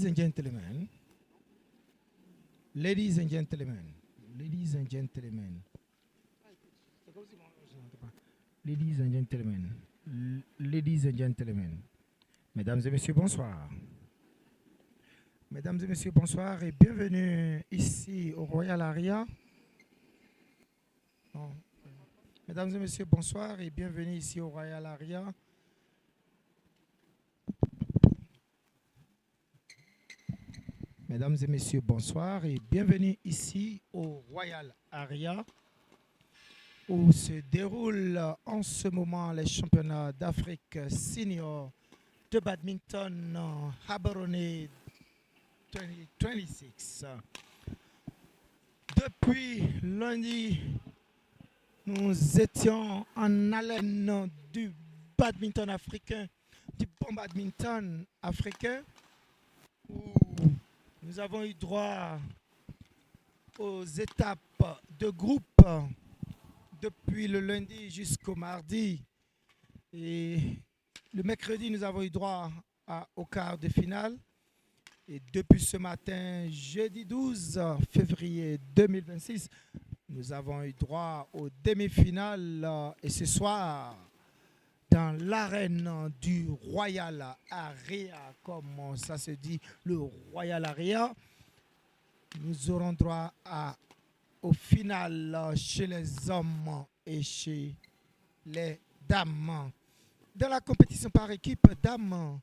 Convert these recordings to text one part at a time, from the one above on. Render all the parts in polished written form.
Ladies and gentlemen, ladies and gentlemen, ladies and gentlemen, ladies and gentlemen, ladies and gentlemen, mesdames et messieurs, bonsoir. Mesdames et messieurs, bonsoir et bienvenue ici au Royal Aria. Non. Mesdames et messieurs, bonsoir et bienvenue ici au Royal Aria. Mesdames et messieurs, bonsoir et bienvenue ici au Royal Aria où se déroulent en ce moment les championnats d'Afrique senior de badminton Gaborone 2026. Depuis lundi, nous étions en haleine du badminton africain, du bon badminton africain, où nous avons eu droit aux étapes de groupe depuis le lundi jusqu'au mardi. Et le mercredi, nous avons eu droit au quart de finale. Et depuis ce matin, jeudi 12 février 2026, nous avons eu droit aux demi-finales. Et ce soir, dans l'arène du Royal Aria, comme ça se dit, le Royal Aria, nous aurons droit au final chez les hommes et chez les dames. Dans la compétition par équipe, dames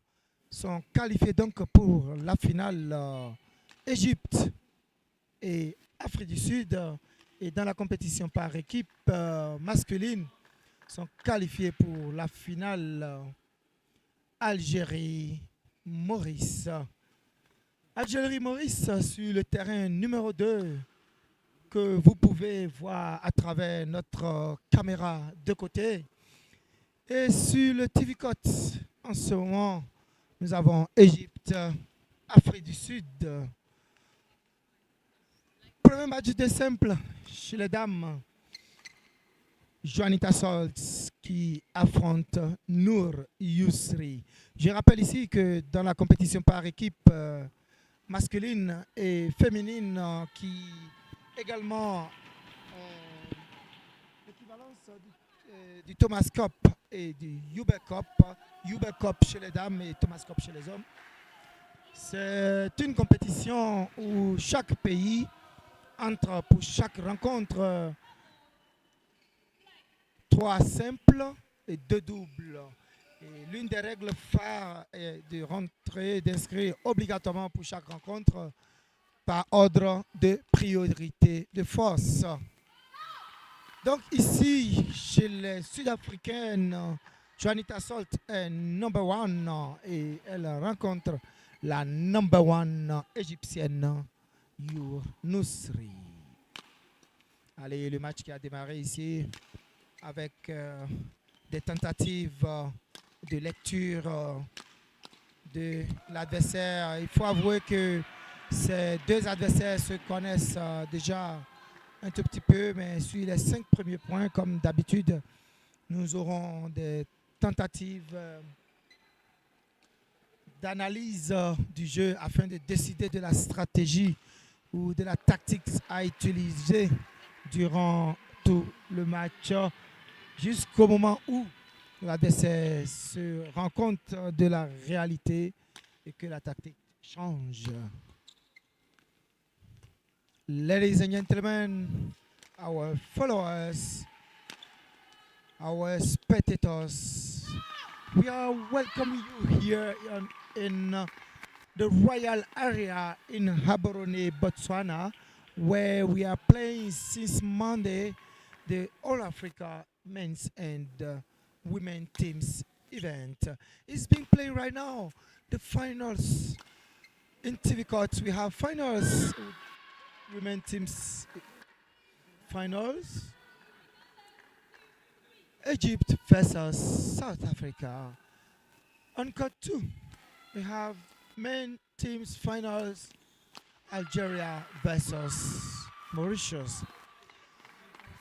sont qualifiées donc pour la finale Égypte et Afrique du Sud. Et dans la compétition par équipe masculine, sont qualifiés pour la finale Algérie-Maurice. Algérie-Maurice sur le terrain numéro 2 que vous pouvez voir à travers notre caméra de côté. Et sur le TV Cote, en ce moment, nous avons Égypte, Afrique du Sud. Premier match de simple chez les dames. Juanita Soltz qui affronte Nour Yousri. Je rappelle ici que dans la compétition par équipe masculine et féminine qui également l'équivalence du Thomas Cup et du Uber Cup chez les dames et Thomas Cup chez les hommes. C'est une compétition où chaque pays entre pour chaque rencontre 3 simples et 2 doubles. Et l'une des règles phares est de rentrer, d'inscrire obligatoirement pour chaque rencontre par ordre de priorité de force. Donc ici, chez les Sud-Africaines, Juanita Salt est number 1 et elle rencontre la number 1 égyptienne, Yousri. Allez, le match qui a démarré ici avec des tentatives de lecture de l'adversaire. Il faut avouer que ces deux adversaires se connaissent déjà un tout petit peu, mais sur les 5 premiers points, comme d'habitude, nous aurons des tentatives d'analyse du jeu afin de décider de la stratégie ou de la tactique à utiliser durant tout le match, jusqu'au moment où l'adversaire se rend compte de la réalité et que la tactique change. Ladies and gentlemen, our followers, our spectators, we are welcoming you here in the Royal Area in Gaborone, Botswana, where we are playing since Monday the All Africa men's and women teams event. It's being played right now. The finals in TV Courts. We have finals, women teams finals. Egypt versus South Africa. On court 2, we have men teams finals. Algeria versus Mauritius.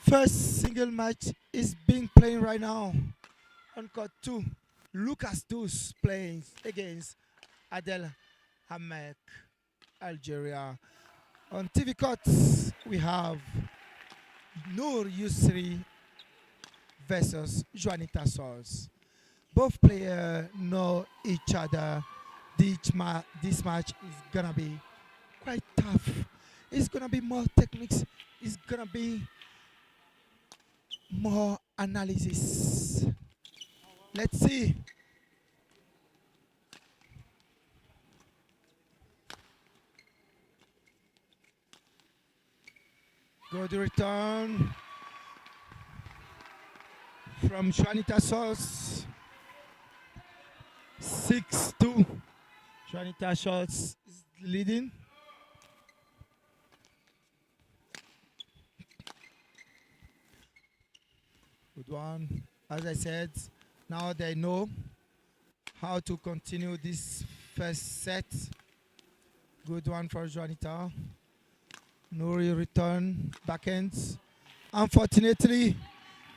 First single match is being played right now on court 2. Lucas Dus playing against Adel Hamek, Algeria. On TV cuts, we have Noor Yusri versus Juanita Sols. Both players know each other. This match is gonna be quite tough. It's gonna be more techniques. It's gonna be more analysis. Let's see. Good return from Juanita Sols. 6-2. Juanita Sols is leading. Good one. As I said, now they know how to continue this first set. Good one for Juanita. Nuri return, backhands. Unfortunately,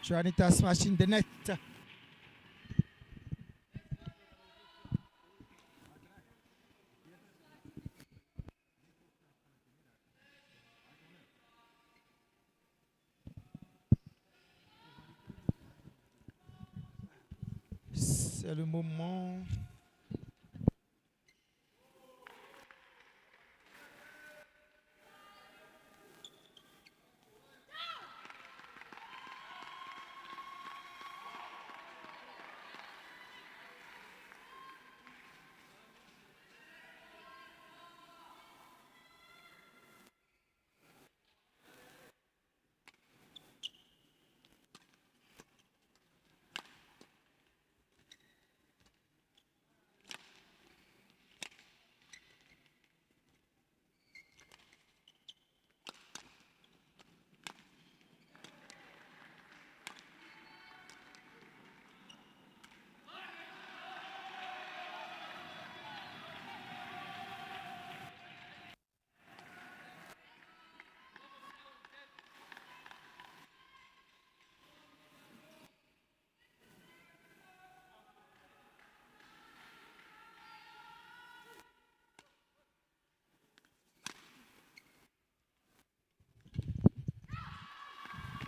Juanita smashing the net. C'est le moment.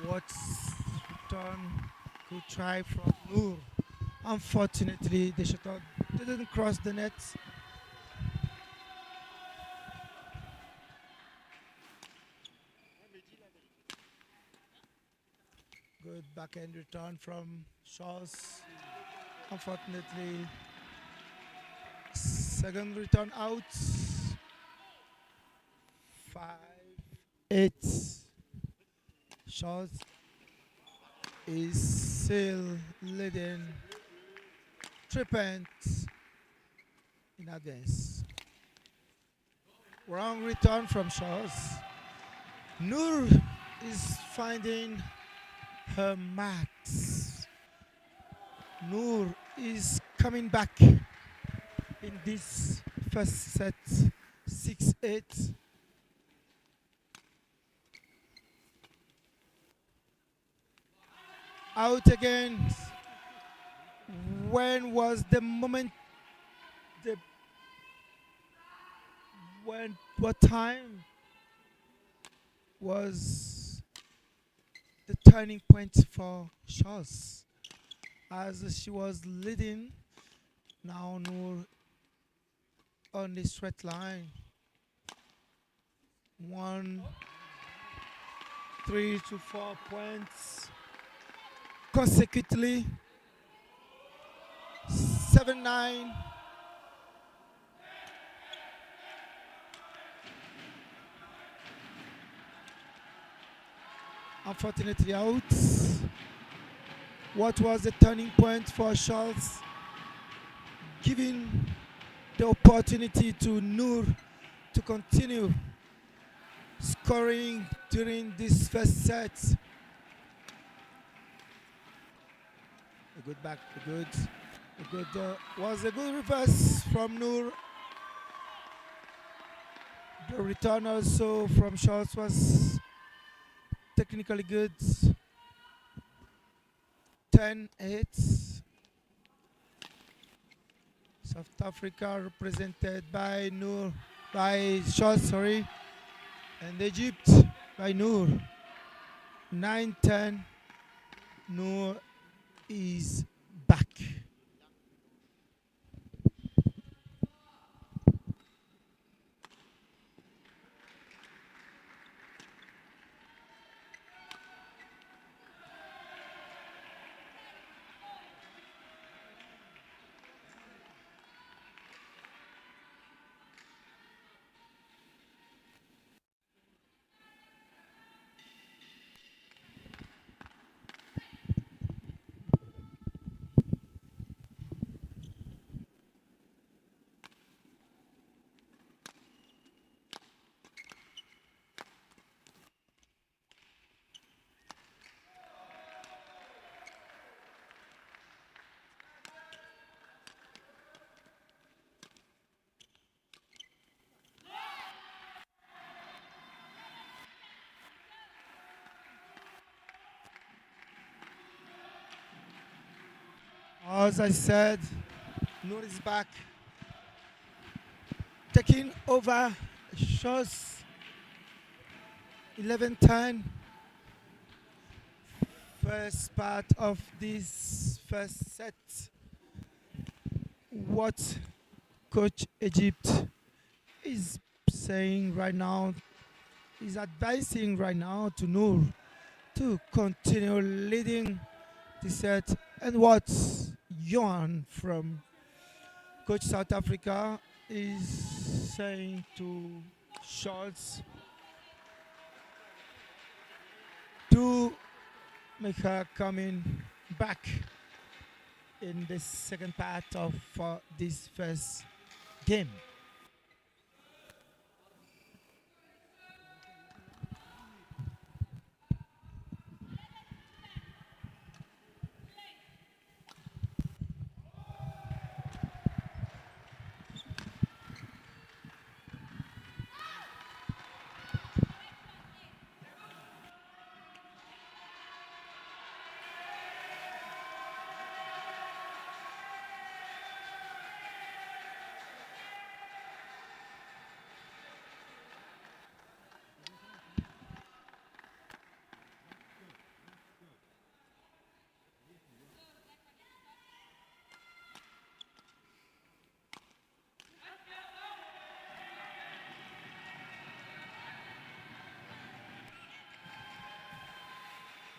What's done? Good try from Noor. Unfortunately, the shot didn't cross the net. Good backhand return from Shaws. Unfortunately, second return out. 5-8. Shaws is still leading 3 points in advance. Wrong return from Shaws. Noor is finding her max. Noor is coming back in this first set. 6-8. Out again. When was the moment? What time was the turning point for Shaws? As she was leading, now Noor on the straight line. 1, 3 to 4 points consecutively. 7-9. Unfortunately out. What was the turning point for Charles? Giving the opportunity to Noor to continue scoring during this first set. A good back, was a good reverse from Noor. The return also from Charles was technically good. 10-8. South Africa represented by Noor, by Shah, sorry, and Egypt by Noor. 9-10. Noor is back. As I said, Noor is back, taking over shows 11-10. First part of this first set. What Coach Egypt is saying right now, is advising right now to Noor to continue leading the set. And what Johan from Coach South Africa is saying to Schultz to make her coming back in the second part of this first game.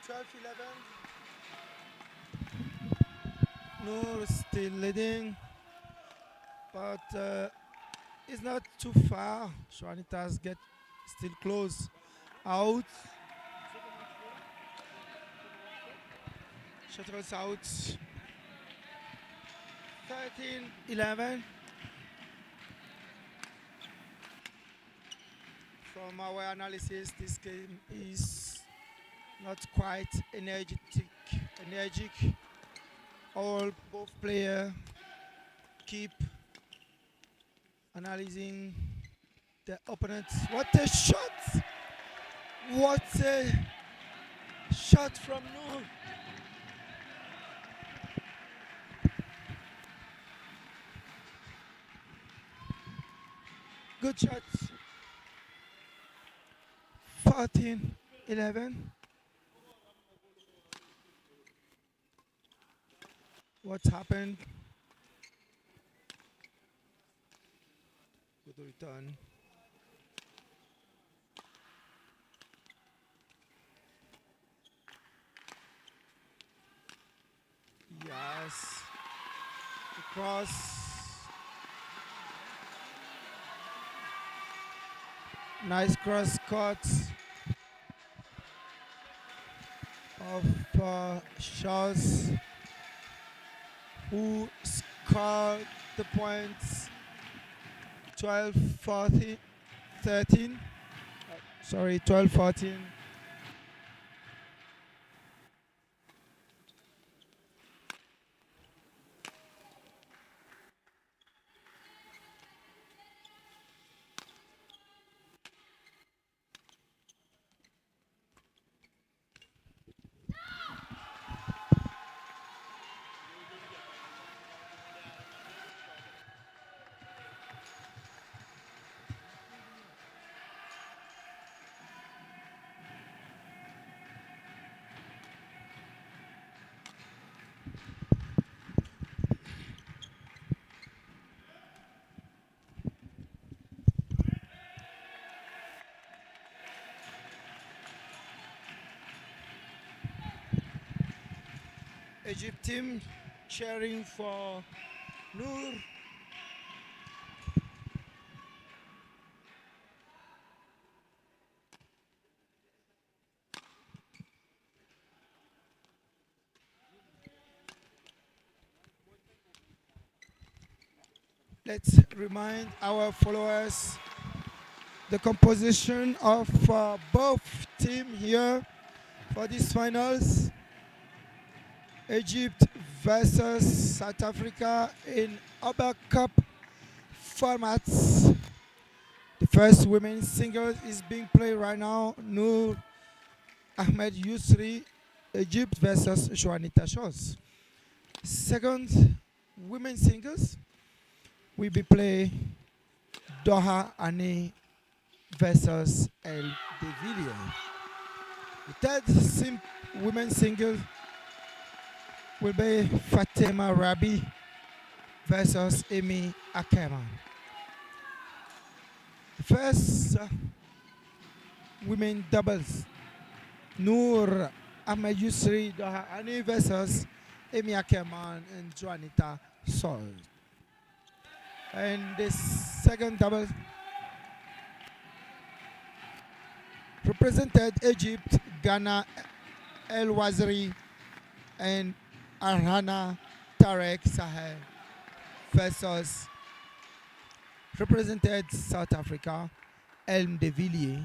Twelve 11. Noor still leading, but it's not too far. Juanitas get still close. Out. Shuttles out. 13-11. From our analysis, this game is not quite energetic. Both players keep analyzing the opponents. What a shot! What a shot from Noor. Good shot. 14-11. What's happened? Good return. Yes. Across. Nice cross cut of Charles, who scored the points 12-14, 13. Sorry, 12-14. Egypt team cheering for Noor. Let's remind our followers the composition of both teams here for these finals. Egypt versus South Africa in Uber Cup formats. The first women's singles is being played right now. Noor Ahmed Yusri, Egypt versus Juanita Scholz. Second women's singles will be played Doha Ani versus El De Villiers. The third women's single will be Fatima Rabi versus Amy Ackerman. The first women doubles, Noor Ahmed Yusri Doha Ani versus Amy Ackerman and Juanita Sol. And the second double represented Egypt, Ghana, El Waziri and Arhana Tarek Sahel versus represented South Africa, Elm de Villiers,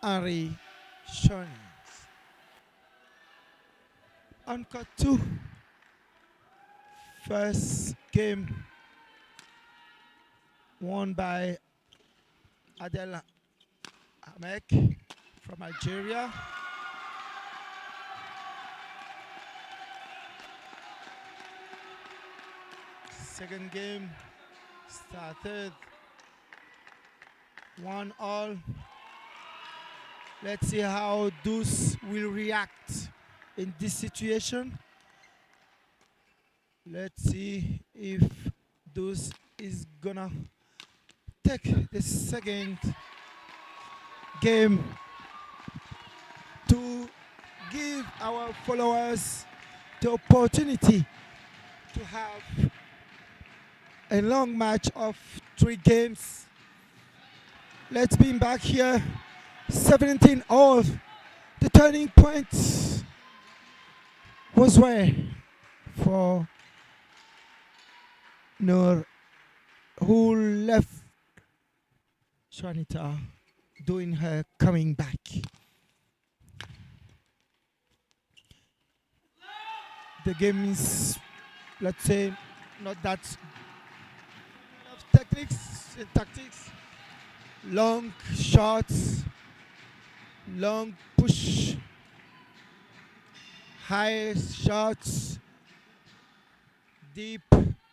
Henri Schoenens. On court 2, first game won by Adel Hamek from Algeria. Second game started 1-1. Let's see how Deuce will react in this situation. Let's see if Deuce is gonna take the second game to give our followers the opportunity to have a long match of 3 games. Let's be back here. 17 all. The turning point was where for Noor, who left Juanita doing her coming back. The game is, let's say, not that of techniques and tactics. Long shots, long push, high shots, deep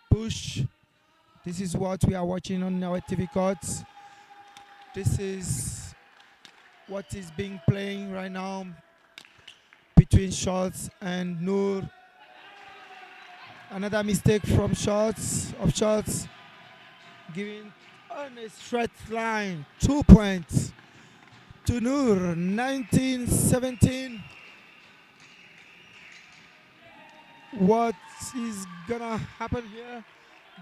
push. This is what we are watching on our TV courts. This is what is being playing right now between Scholz and Noor. Another mistake from Scholz, giving on a straight line 2 points to Noor, 19-17. What is gonna happen here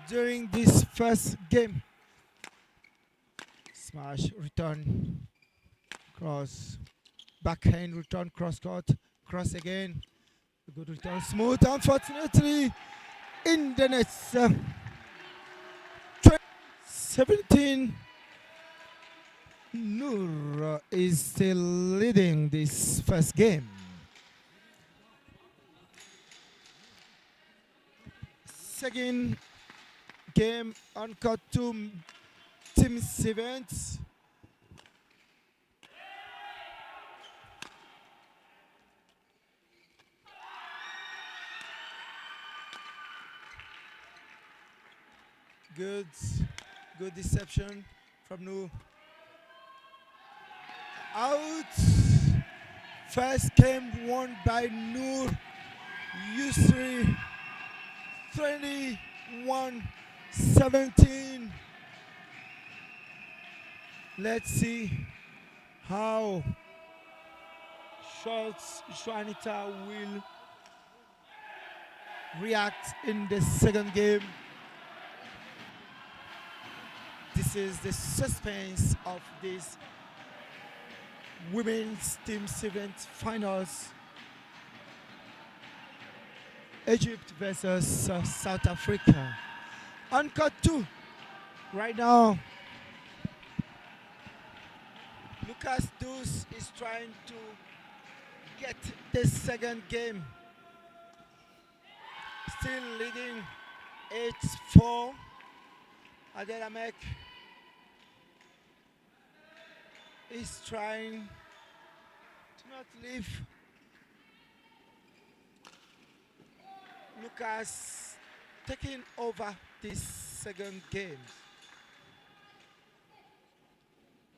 during this first game? Smash, return, cross, backhand, return, cross court, cross again. A good return, smooth, unfortunately, in the net. 17. Noor is still leading this first game. Second game on court 2, team's events. Good deception from Noor. Out. First game won by Noor Yusri, 21-17. Let's see how Juanita will react in the second game. This is the suspense of this women's team event finals. Egypt versus South Africa. On court 2, right now, Lucas Deuce is trying to get the second game. Still leading 8-4. Adelamek is trying to not leave Lucas taking over this second game.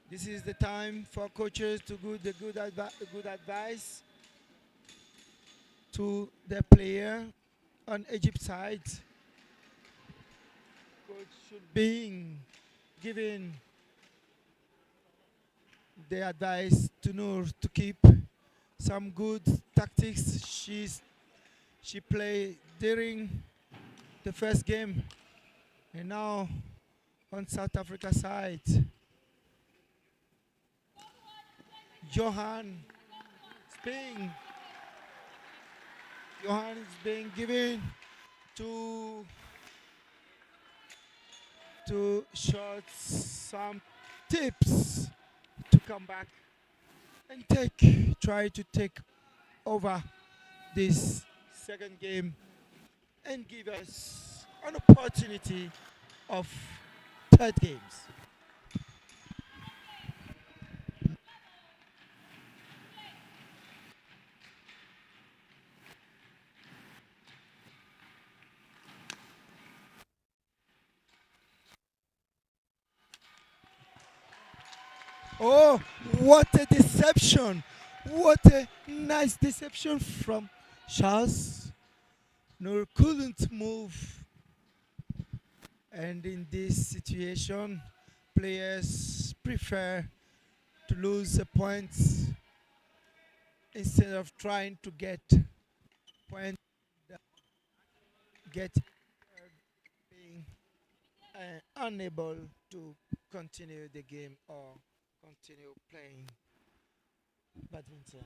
This is the time for coaches to give the good advice to the player on Egypt side. Coach should be giving the advice to Noor to keep some good tactics she played during the first game, and now on South Africa side, Johan is being given to shots some tips to come back and try to take over this second game and give us an opportunity of third games. Oh, what a deception! What a nice deception from Charles. Noor couldn't move. And in this situation, players prefer to lose a point instead of trying to get point, get being unable to continue the game or continue playing badminton.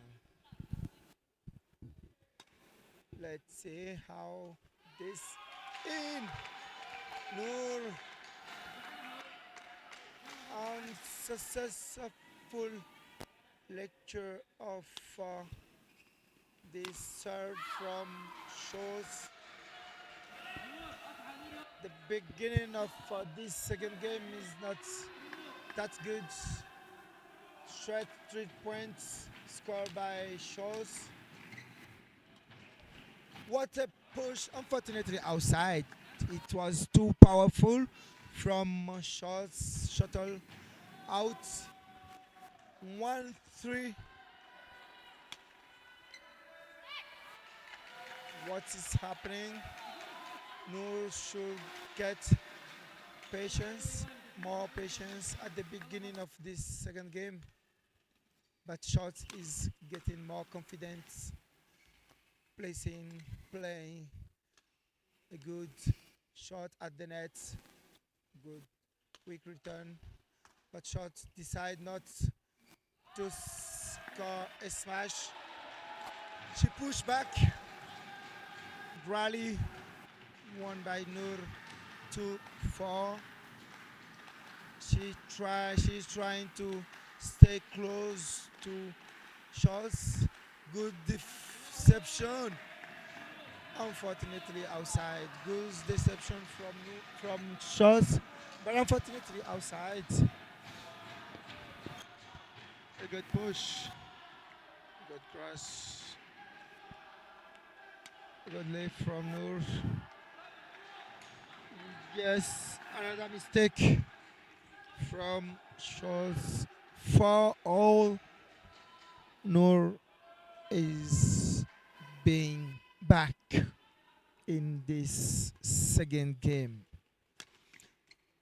Let's see how this in Noor unsuccessful lecture of this serve from shows the beginning of this second game is not that good. Straight 3 points scored by Shows. What a push, unfortunately outside. It was too powerful from Shows. Shuttle out. 1-3. What is happening? Noor should get patience, more patience at the beginning of this second game. But Shots is getting more confidence, playing a good shot at the net, good quick return. But Shots decide not to score a smash. She pushed back. Rally won by Noor 2-4. She's trying to stay close to Shots. Good deception. Unfortunately outside. Good deception from Shots, but unfortunately outside. A good push. Good cross. Good lead from Noor. Yes, another mistake from Scholz. For all, Noor is being back in this second game.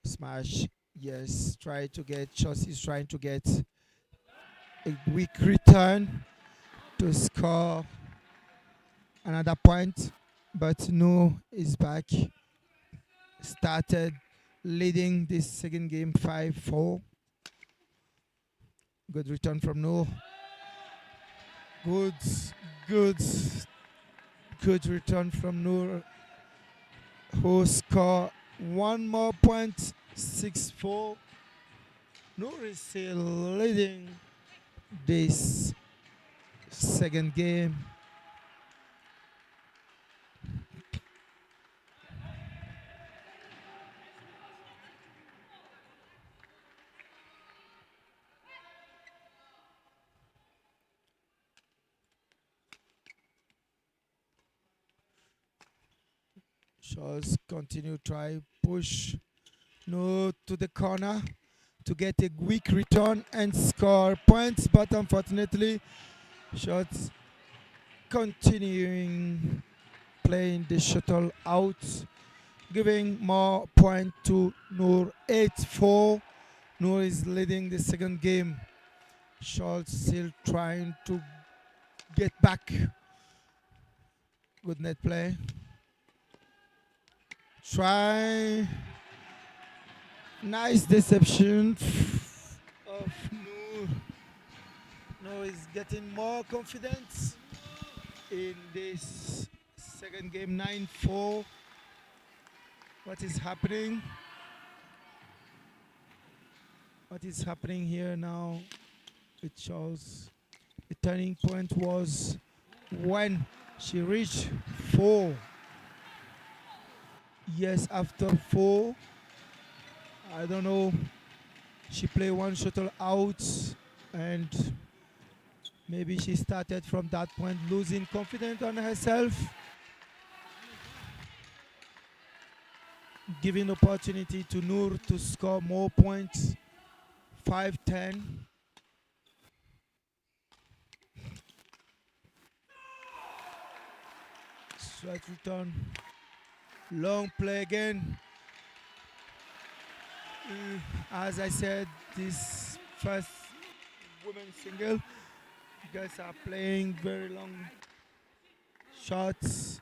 Smash, yes, try to get Scholz is trying to get a weak return to score another point. but Noor is back. Started leading this second game 5-4. Good return from Noor. Good, good, good return from Noor, who scored one more point, 6-4. Noor is still leading this second game. Shaws continue try push Noor to the corner to get a quick return and score points, but unfortunately, Shots continuing playing the shuttle out, giving more point to Noor. 8-4. Noor is leading the second game. Schultz still trying to get back. Good net play. Try. Nice deception of Noor. Noor is getting more confidence in this second game. 9-4. What is happening? What is happening here now? It shows the turning point was when she reached 4. Yes, after 4, I don't know, she played one shuttle out and maybe she started from that point losing confidence on herself, giving opportunity to Noor to score more points. 5-10. Straight return. Long play again. As I said, this first women's single, girls are playing very long shots,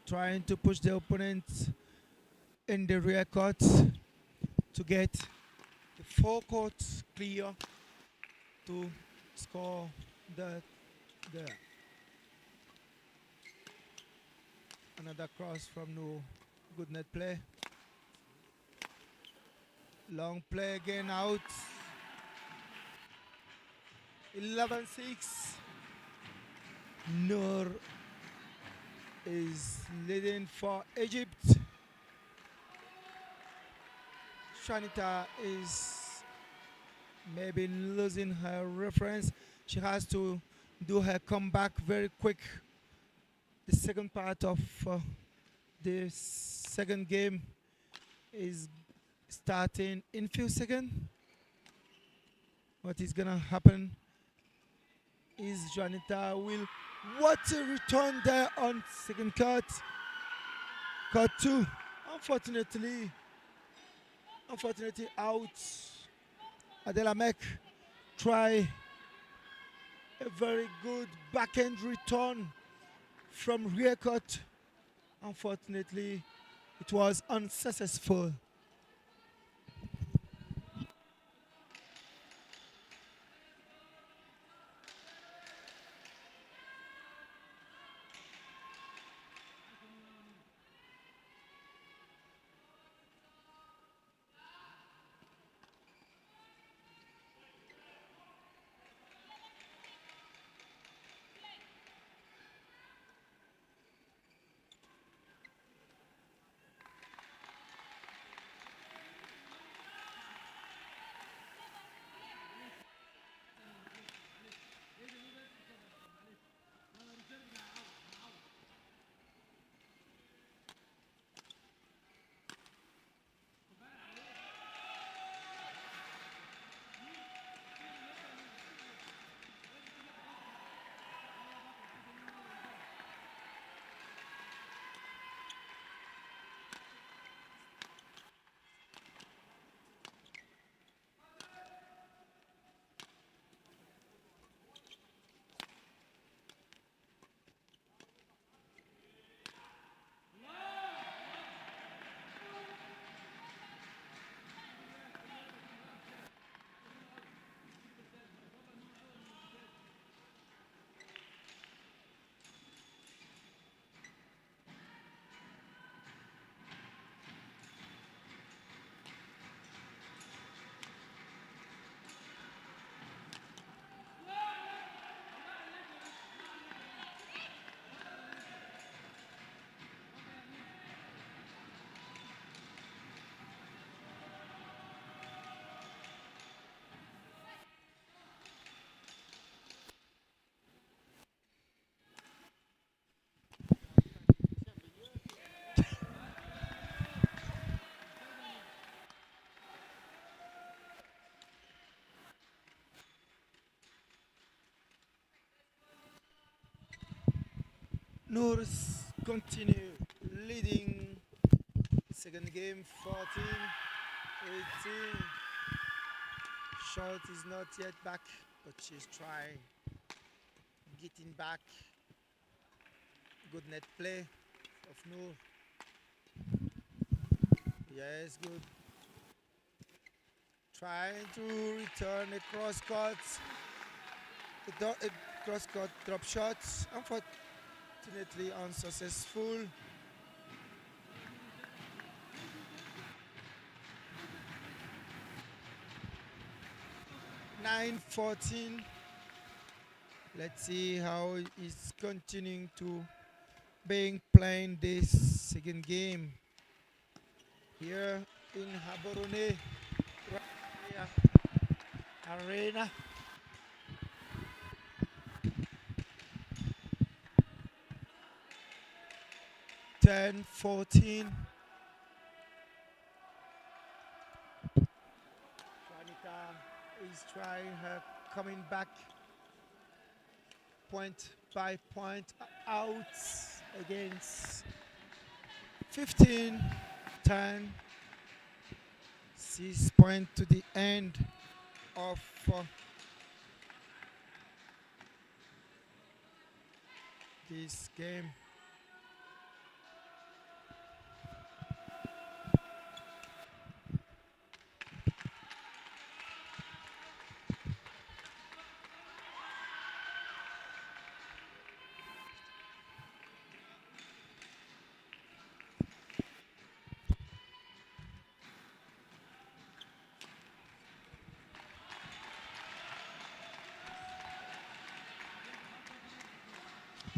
trying to push the opponent in the rear court to get the forecourt clear to score the another cross from No. Good net play. Long play again out. 11-6. Noor is leading for Egypt. Shanita is maybe losing her reference. She has to do her comeback very quick. The second part of the second game is starting in few seconds. What is gonna happen is Janita will, what a return there on second cut. Cut 2. Unfortunately out. Adela Mek try a very good backhand return from rear cut. Unfortunately, it was unsuccessful. Noors continue leading second game 14-18. Short is not yet back, but she's trying getting back. Good net play of Noor. Yes, good. Trying to return a cross cut. A cross cut drop shot. Unfortunately unsuccessful. 9-14. Let's see how it's continuing to being playing this second game here in Gaborone Arena. Ten 14. Juanita is trying her coming back point by point out against 15-10. 6 points to the end of this game.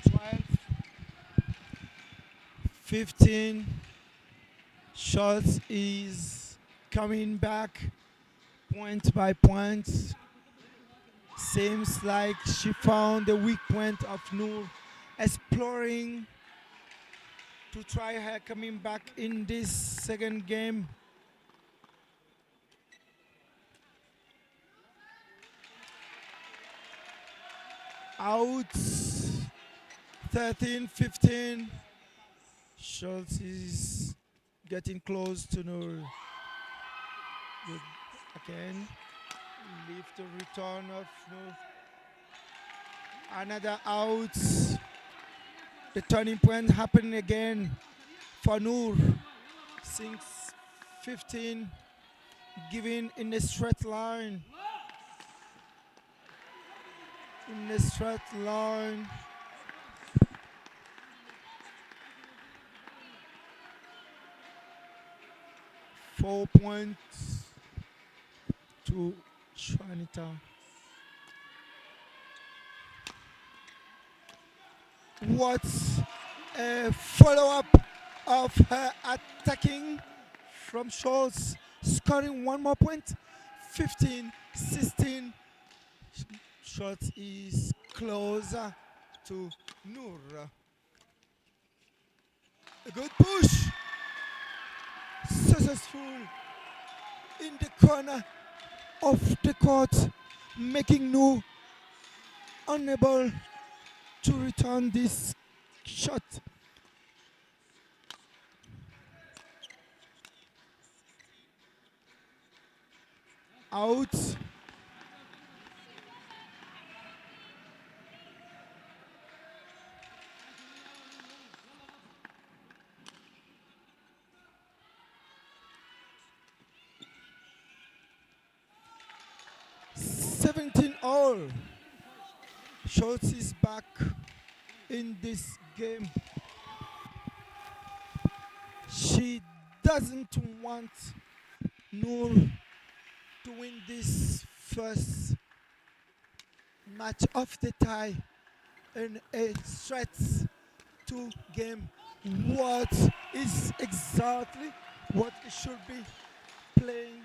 Twelve, 15. Shots is coming back point by point. Seems like she found the weak point of Noor, exploring to try her coming back in this second game. Out 13-15. Schultz is getting close to Noor. Good. Again, leave the return of Noor. Another out. The turning point happening again for Noor. 6-15, giving in the straight line. In the straight line. Four points to Juanita. What's a follow-up of her attacking from Schultz, scoring one more point. 15-16. Schultz is closer to Noor. A good push. Successful in the corner of the court, making Noor unable to return this shot. Out. All. Schultz is back in this game. She doesn't want Noor to win this first match of the tie in a straight 2 game. What is exactly what it should be playing?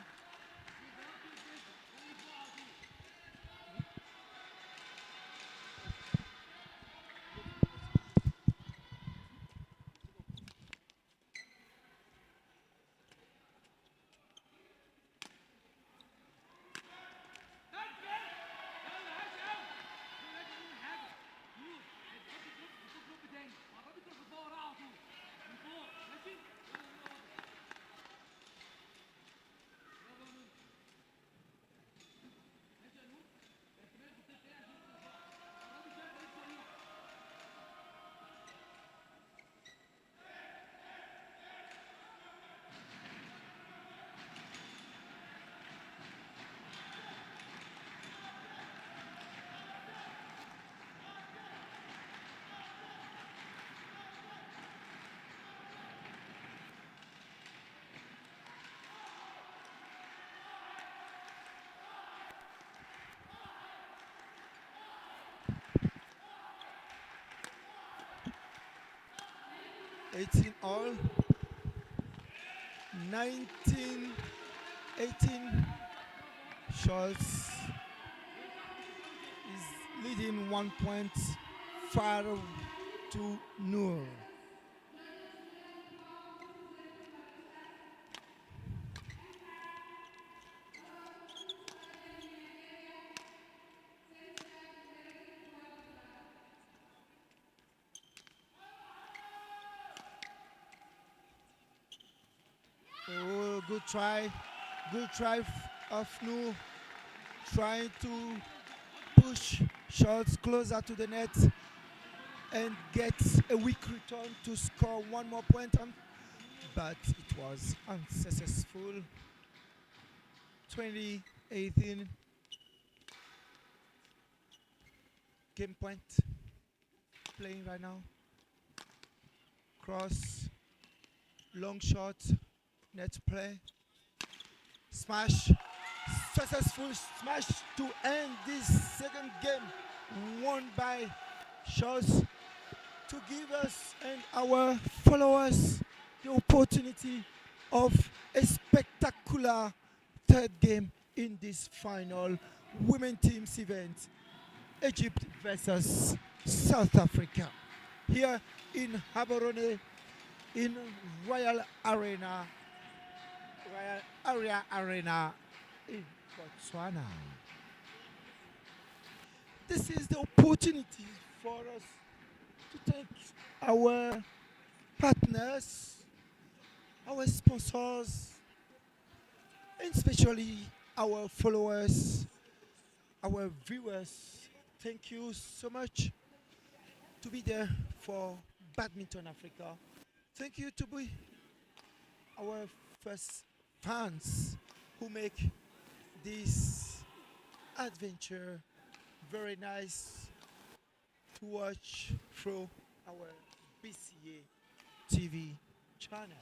18 all, 19, 18. Scholz is leading 1 point far to Noor. Oh, good try. Good try of Noor trying to push shots closer to the net and get a weak return to score one more point on, but it was unsuccessful. 2018 game point playing right now. Cross, long shot, net play, smash, successful smash to end this second game won by shots to give us and our followers the opportunity of a spectacular third game in this final women teams event, Egypt versus South Africa, here in Gaborone in Royal Arena, Royal Aria Arena in Botswana. This is the opportunity for us to thank our partners, our sponsors, and especially our followers, our viewers. Thank you so much to be there for Badminton Africa. Thank you to be our first fans who make this adventure very nice to watch through our BCA TV channel.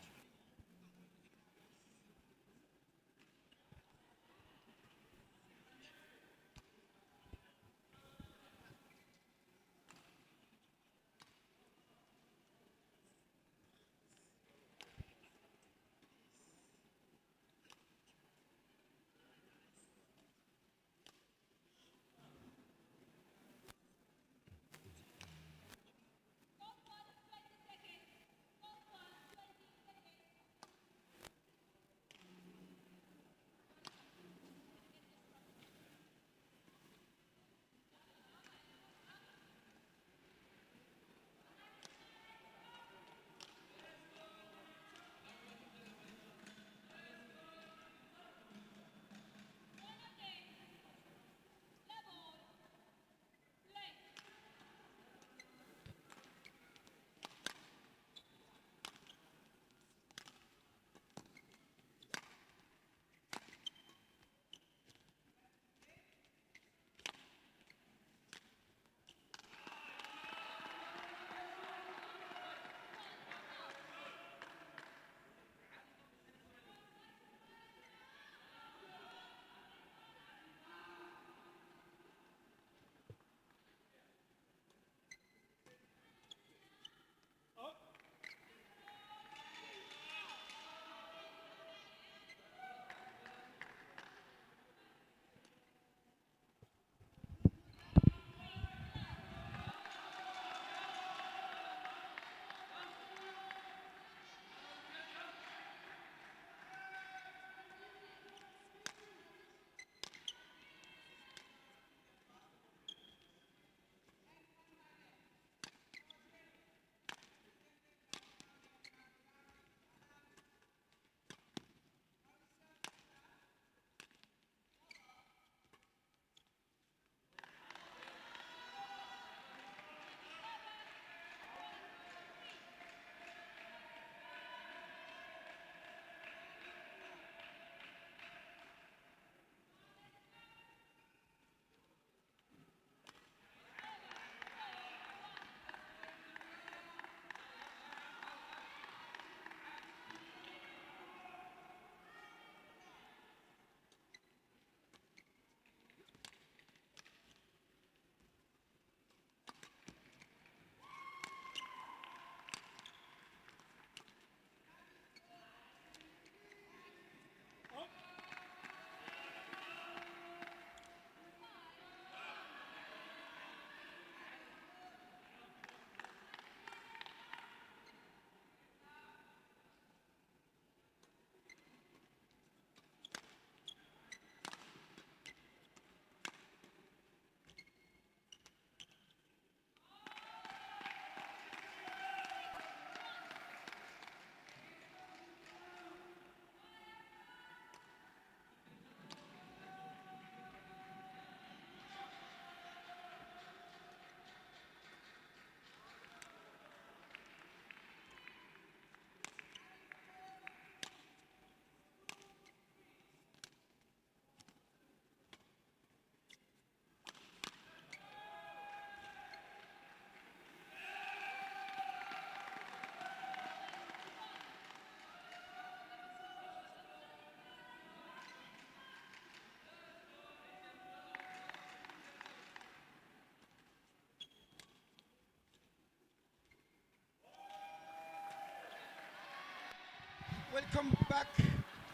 Welcome back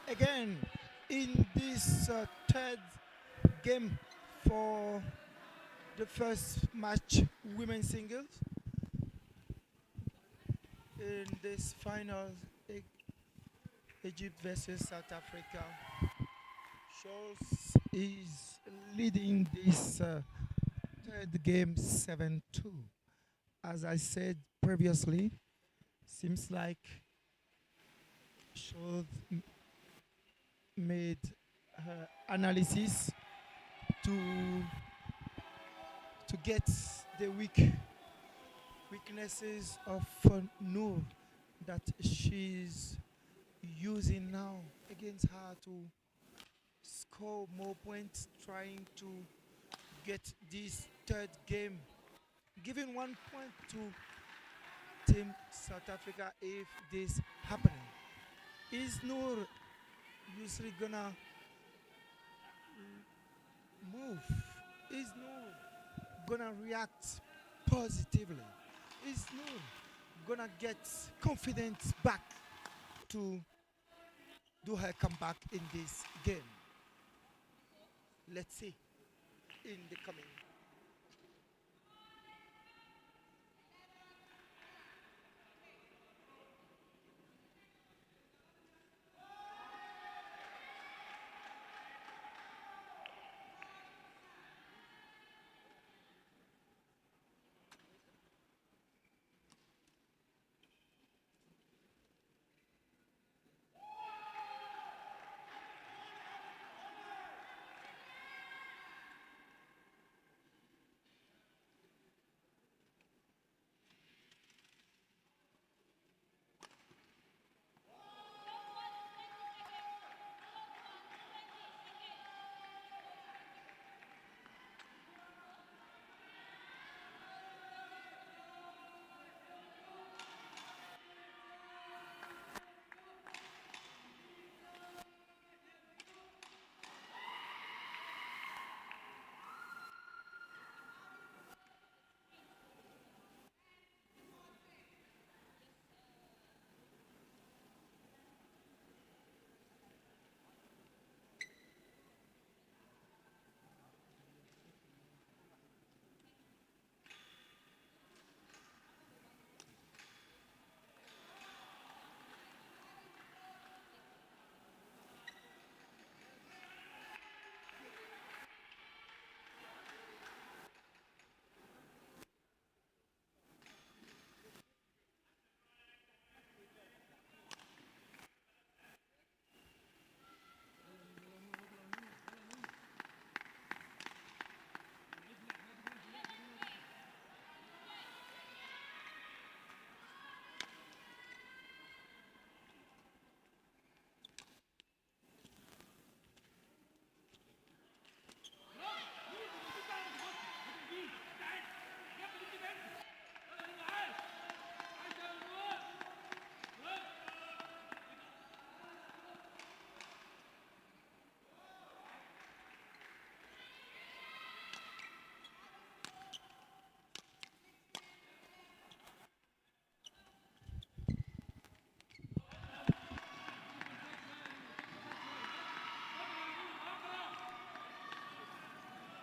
again in this third game for the first match women's singles in this final E- Egypt versus South Africa. Scholz is leading this third game 7-2. As I said previously, seems like Scholz made her analysis to get the weaknesses of Noor that she's using now against her to score more points, trying to get this third game, giving 1 point to Team South Africa if this happening. Is Noor usually gonna move? Is Noor gonna react positively? Is Noor gonna get confidence back to do her comeback in this game? Let's see in the coming.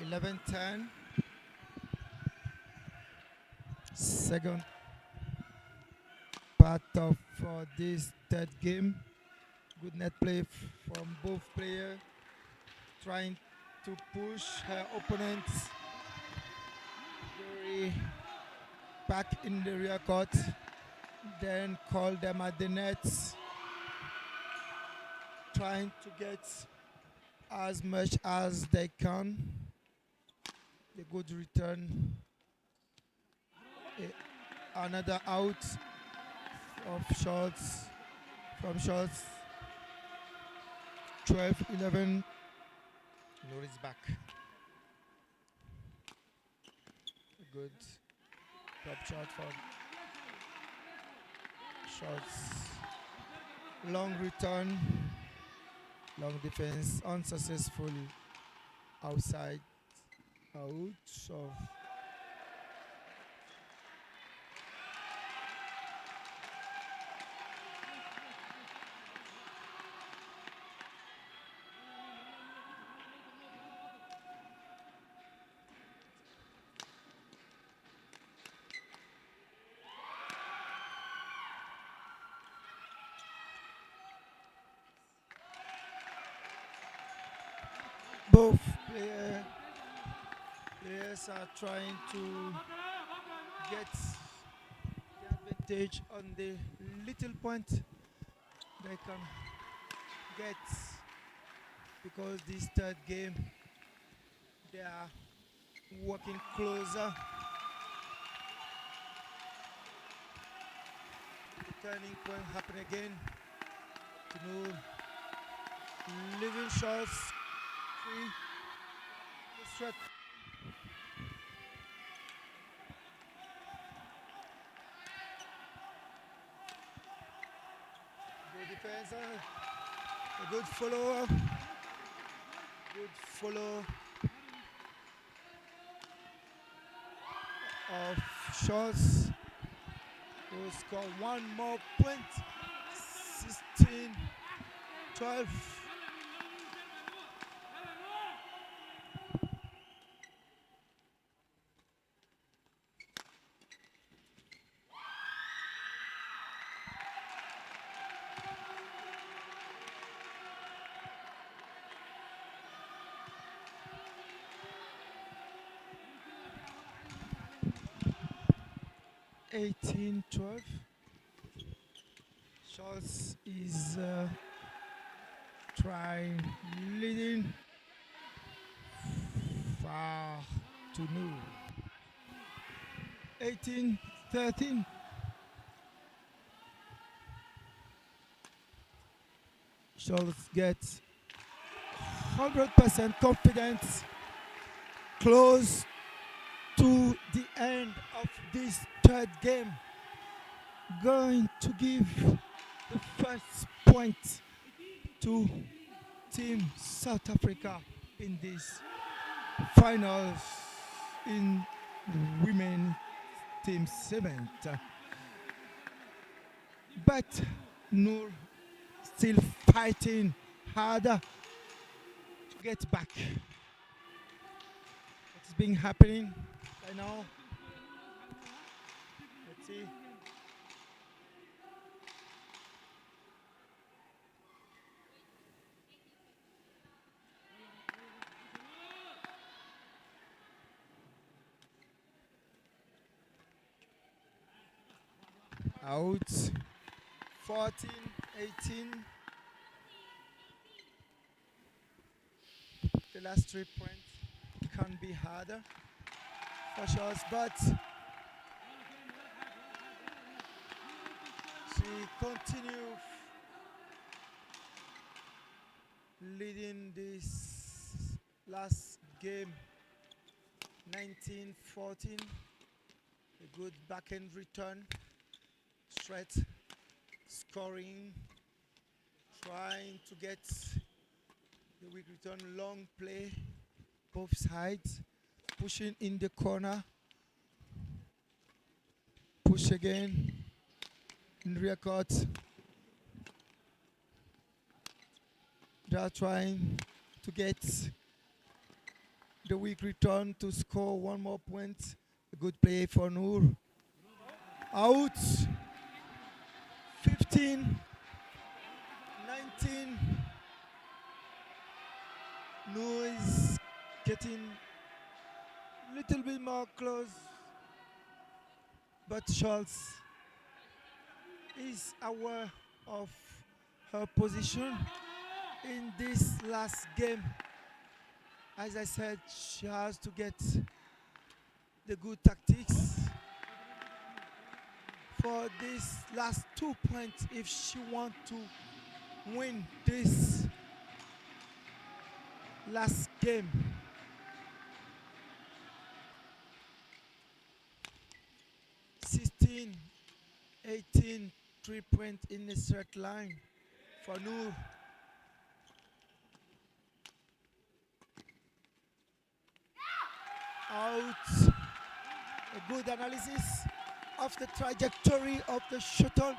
11-10. Second part of this third game. Good net play from both players, trying to push her opponents very back in the rear court, then call them at the nets, trying to get as much as they can. A good return. Another out of shots from shots. 12-11. Noor is back. A good top shot from shots. Long return. Long defense. Unsuccessful. Outside. Out. So Both players are trying to get the advantage on the little point they can get, because this third game they are working closer. The turning point happen again. You know, living shots free. The threat. Good defense. A good follow. Good follow of shots. We'll score one more point. 16-12. 18-12. Scholz is trying leading far to new. 18-13. Scholz gets 100% confidence, close to the end of this third game, going to give the first point to Team South Africa in this finals in women team event. But Noor still fighting harder to get back. What's been happening right now? Let's see. Out 14-18. The last 3 points can be harder for sure, but she continues leading this last game 19-14. A good back-end return, straight scoring, trying to get the weak return, long play, both sides, pushing in the corner, push again, in rear court. They are trying to get the weak return to score one more point. A good play for Noor. Out. 15, 19. Noor is getting a little bit more close, but Scholz is aware of her position in this last game. As I said, she has to get the good tactics for these last 2 points if she wants to win this last game. (16, 18) 3 points in the straight line for Noor. Out. A good analysis of the trajectory of the shuttle,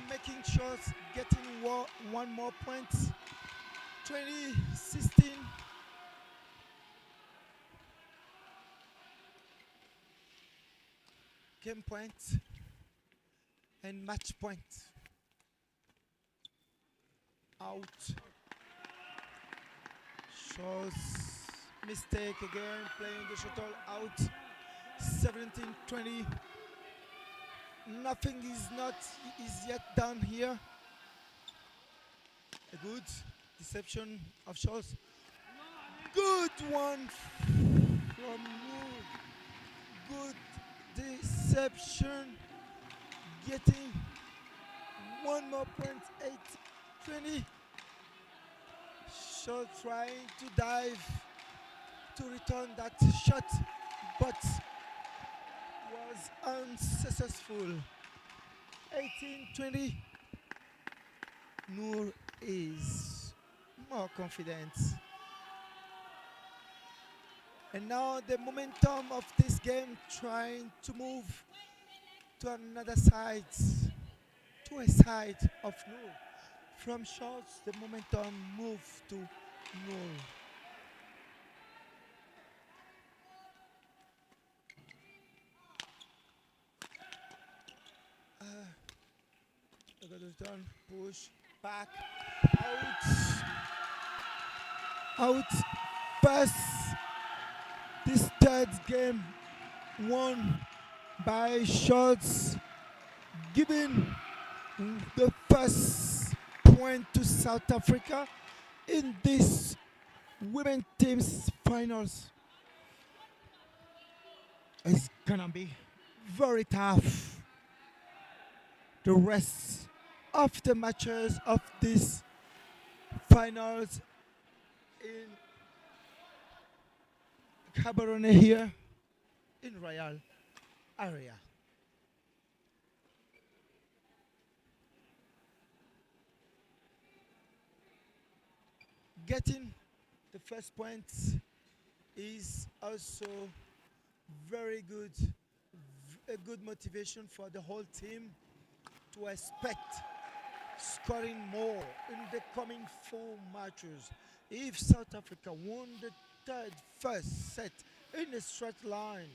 making sure getting one more point. 20-16. Game point and match point. Out. Shows mistake again, playing the shuttle out. 17-20. Nothing is yet done here. A good deception of shots. Good one from Moore. Good deception. Getting one more point. 8-20. Shaw trying to dive to return that shot, but was unsuccessful. 18-20. Noor is more confident. And now the momentum of this game trying to move to another side, to a side of Noor. From shots, the momentum moved to Noor. Look at the return, push, back, out, pass. This third game won by shots, giving the first point to South Africa in this women teams finals. It's gonna be very tough. The rest of the matches of this finals in Gaborone here in Royal Aria. Getting the first point is also very good, a good motivation for the whole team to expect scoring more in the coming 4 matches. If South Africa won the first set in a straight line,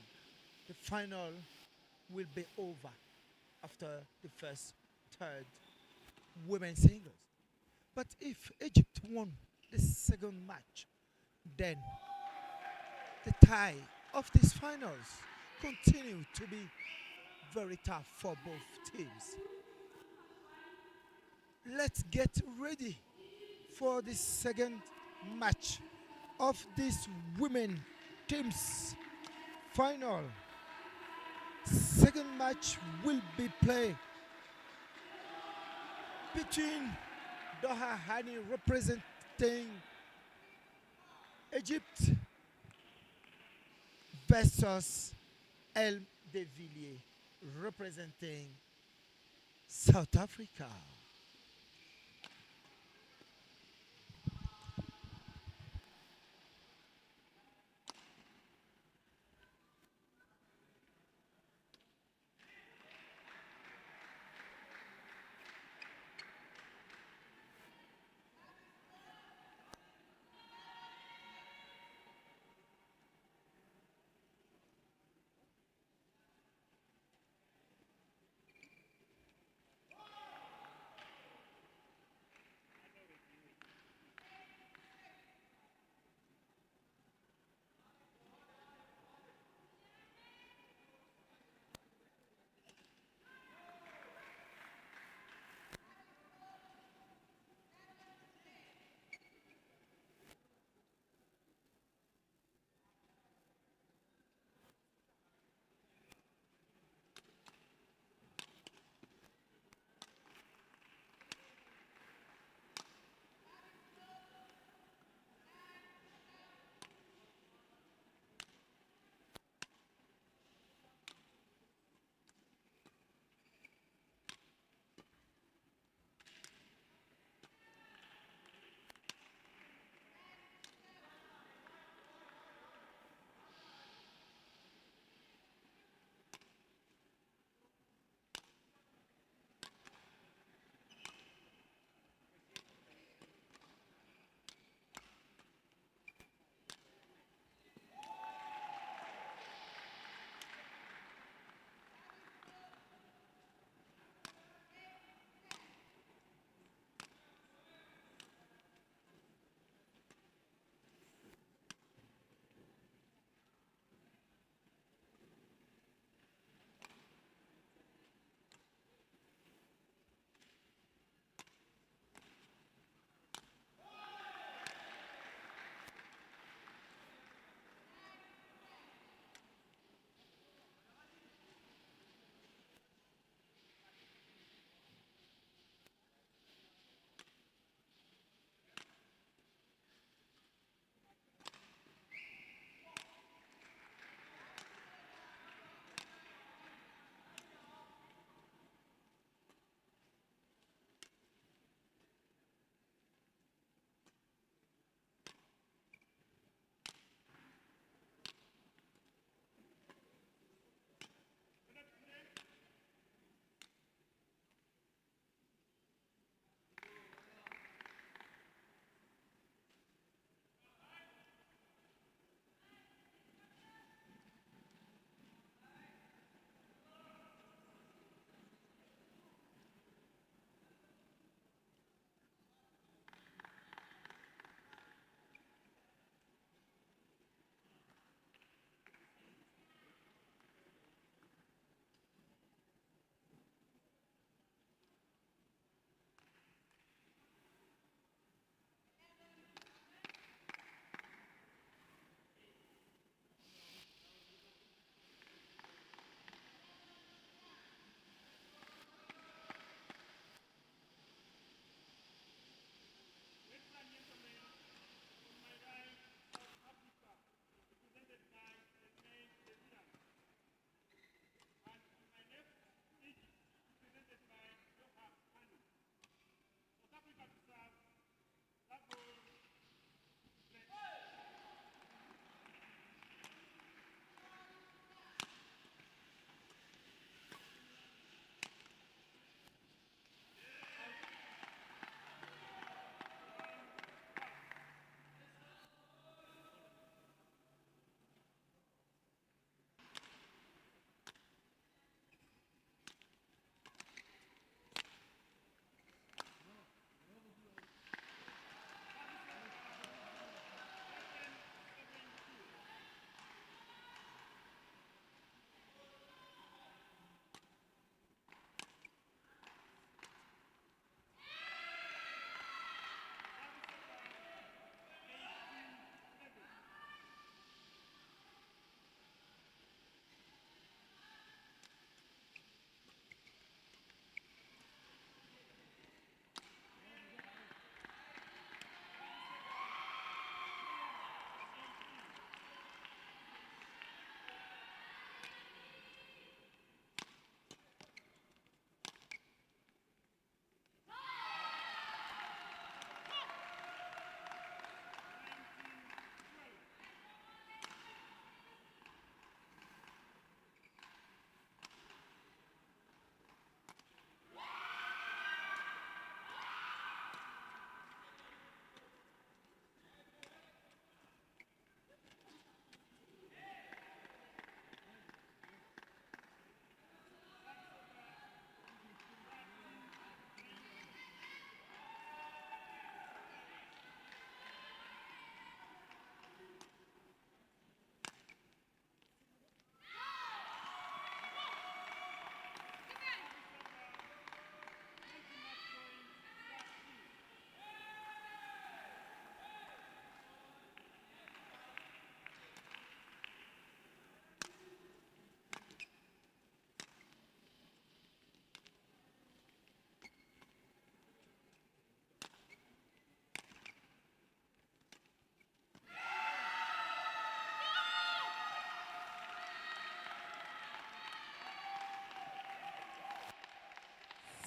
the final will be over after the first, third women's singles. But if Egypt won the second match, then the tie of these finals continue to be very tough for both teams. Let's get ready for the second match of this women teams final. Second match will be played between Doha Hani representing Egypt versus El De Villiers representing South Africa.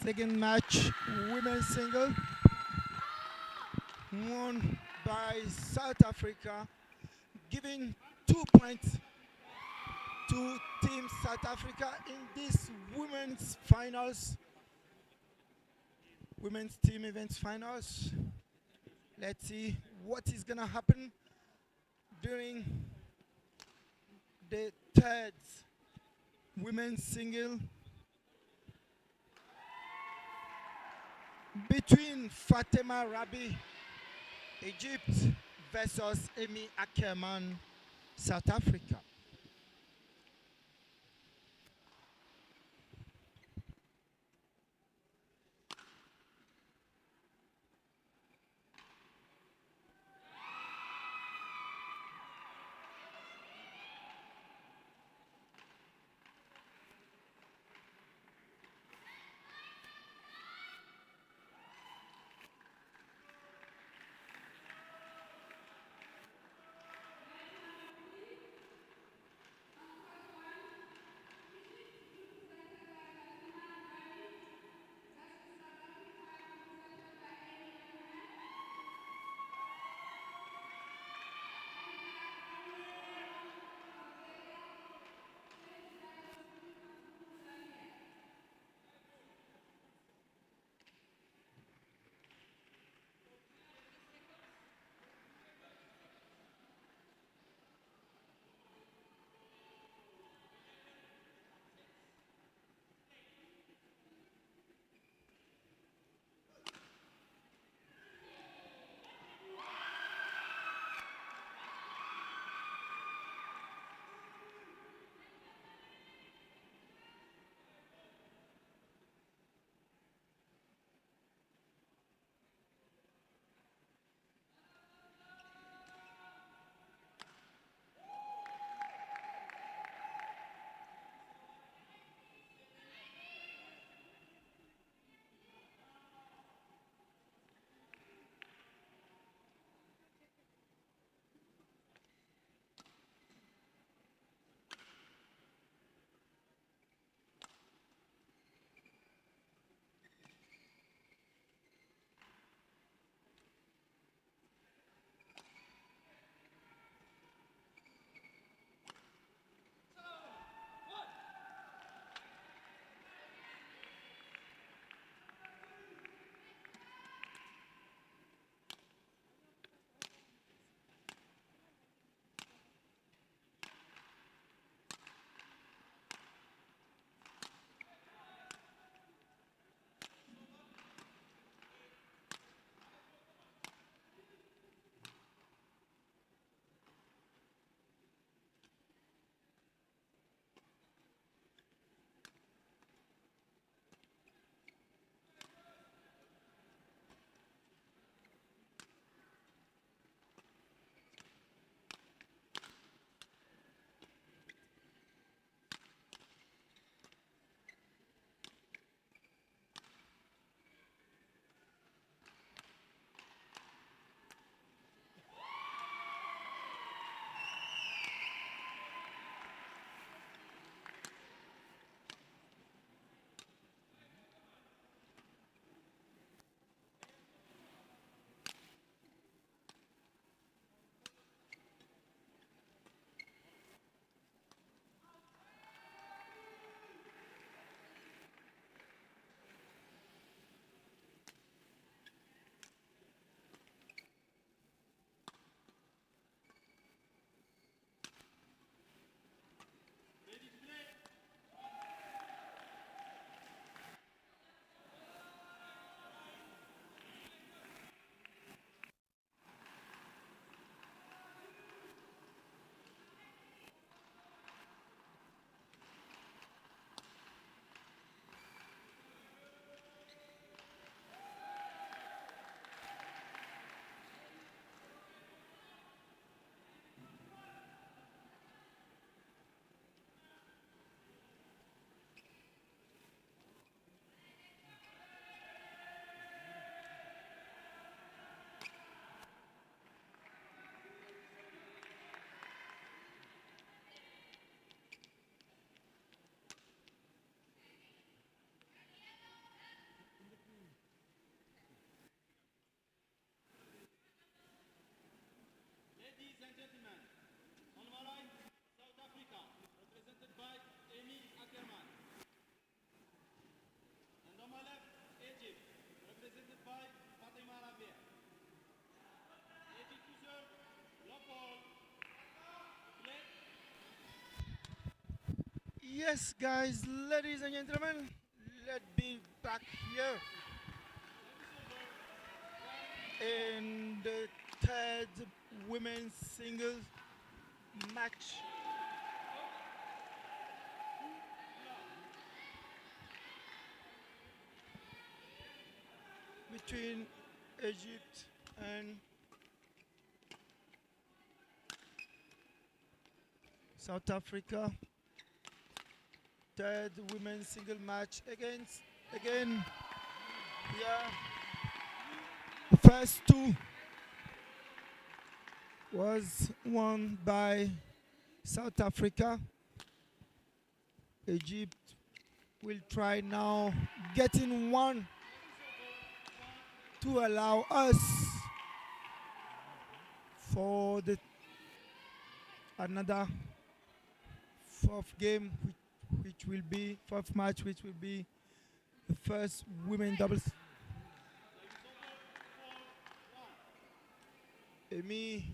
Second match, women's single, won by South Africa, giving 2 points to Team South Africa in this women's team events finals. Let's see what is gonna happen during the third women's single between Fatima Rabi, Egypt, versus Amy Ackerman, South Africa. Yes, guys, ladies and gentlemen, let's be back here in the third women's singles match between Egypt and South Africa. Third women's single match again here. The first two was won by South Africa. Egypt will try now getting one to allow us for the another fourth game, which will be fourth match, which will be the first women doubles. Amy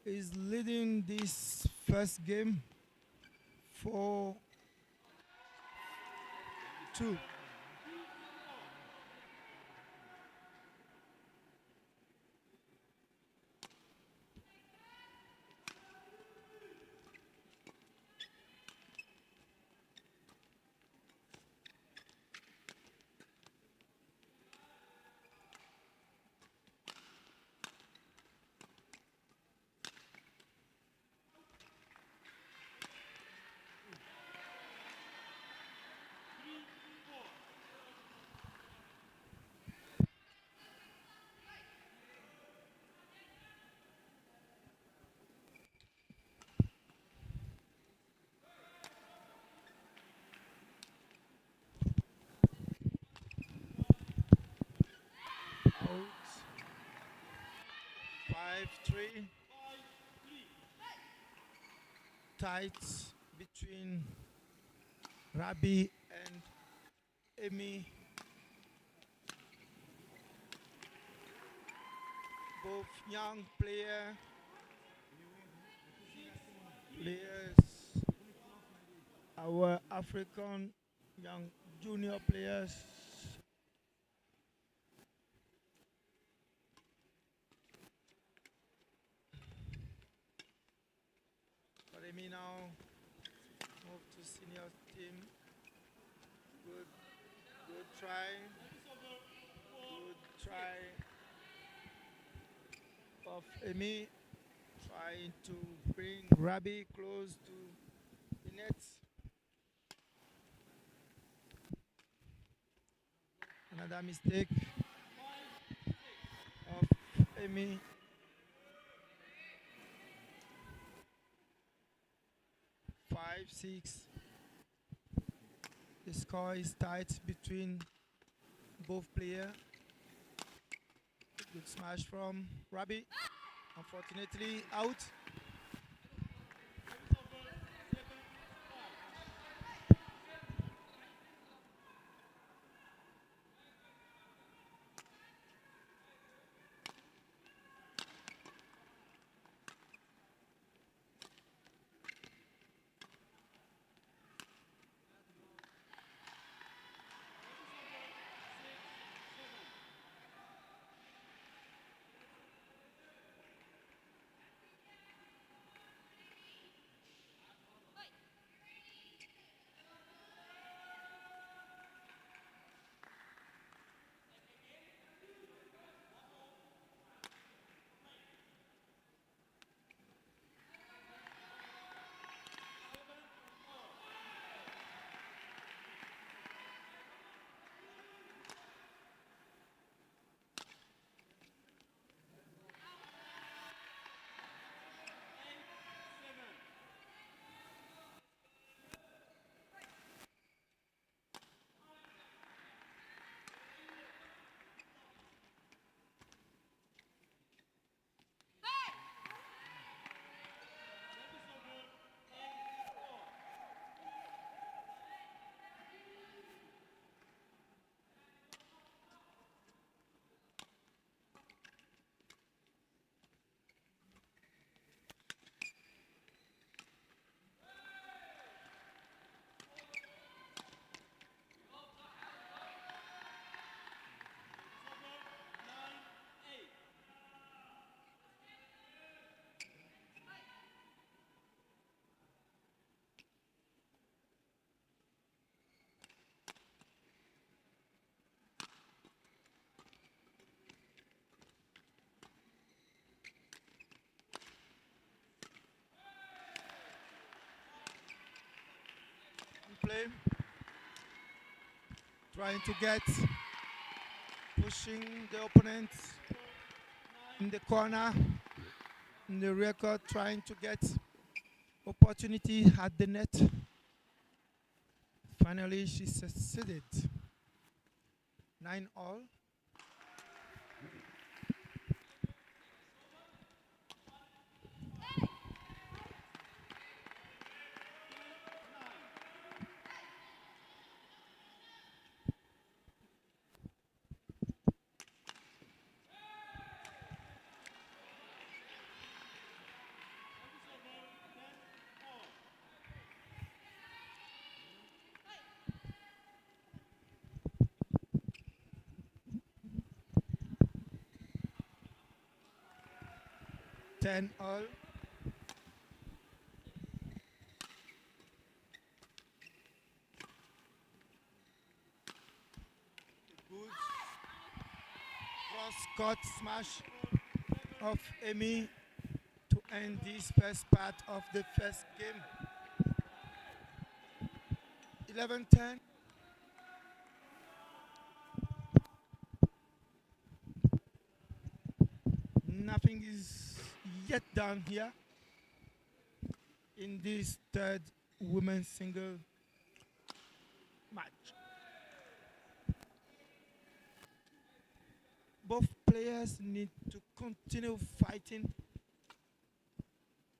is leading this first game 4-2. Out 5-3. Tight between Rabi and Amy. Both young players, our African young junior players. But Amy now move to senior team. Good, good try. Good try of Amy trying to bring Rabi close to the net. Another mistake of Amy. 5-6. The score is tight between both players. Good smash from Rabi. Unfortunately, out. play, trying to get, pushing the opponent in the corner, in the record, trying to get opportunity at the net. Finally, she succeeded. 9-all. Ten all. Good cross-court smash of Amy to end this first part of the first game. 11-10. Nothing is yet done here in this third women's single match. Both players need to continue fighting.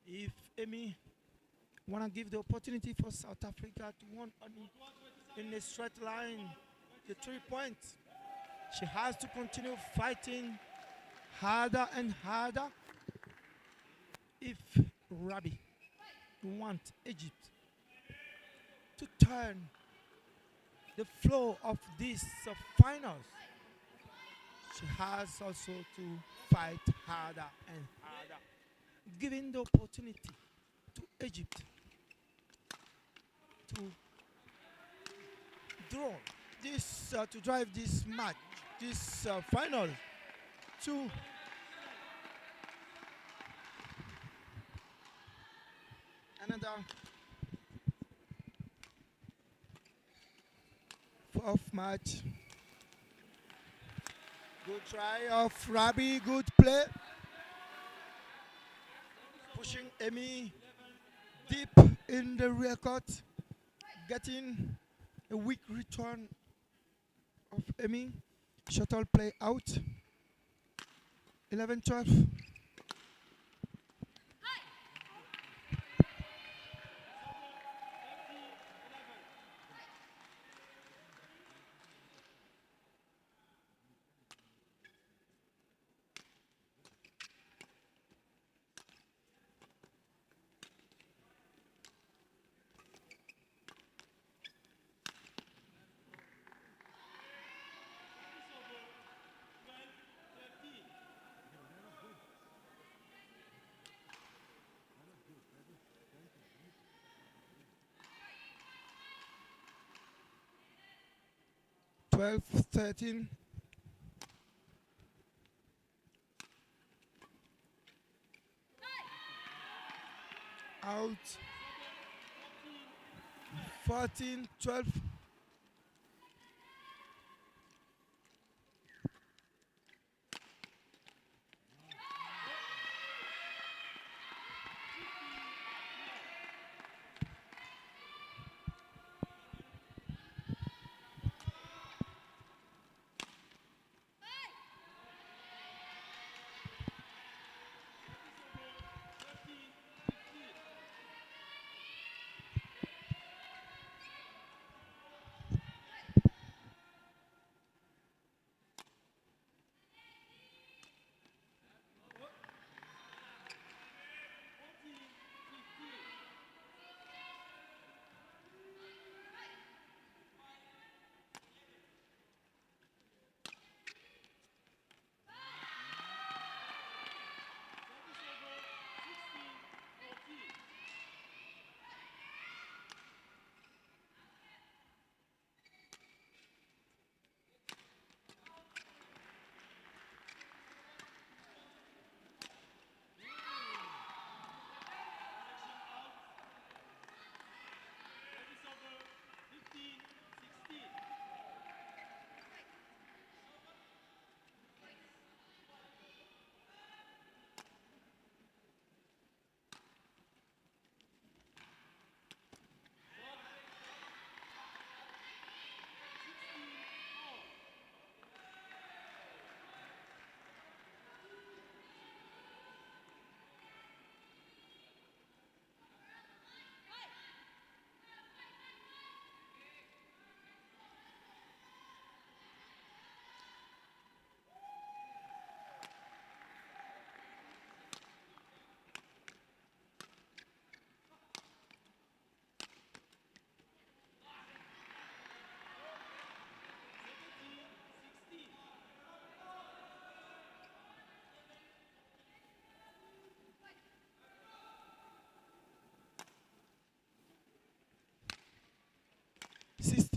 If Amy want to give the opportunity for South Africa to win in a straight line, the 3 points, she has to continue fighting harder and harder. If Rabi wants Egypt to turn the flow of this finals, she has also to fight harder and harder, giving the opportunity to Egypt to draw this, to drive this match, this final to another fourth match. Good try of Rabi, good play. Pushing Amy deep in the rear court, getting a weak return of Amy. Shuttle play out. 11-12. Twelve, 13. Out. 14, 12.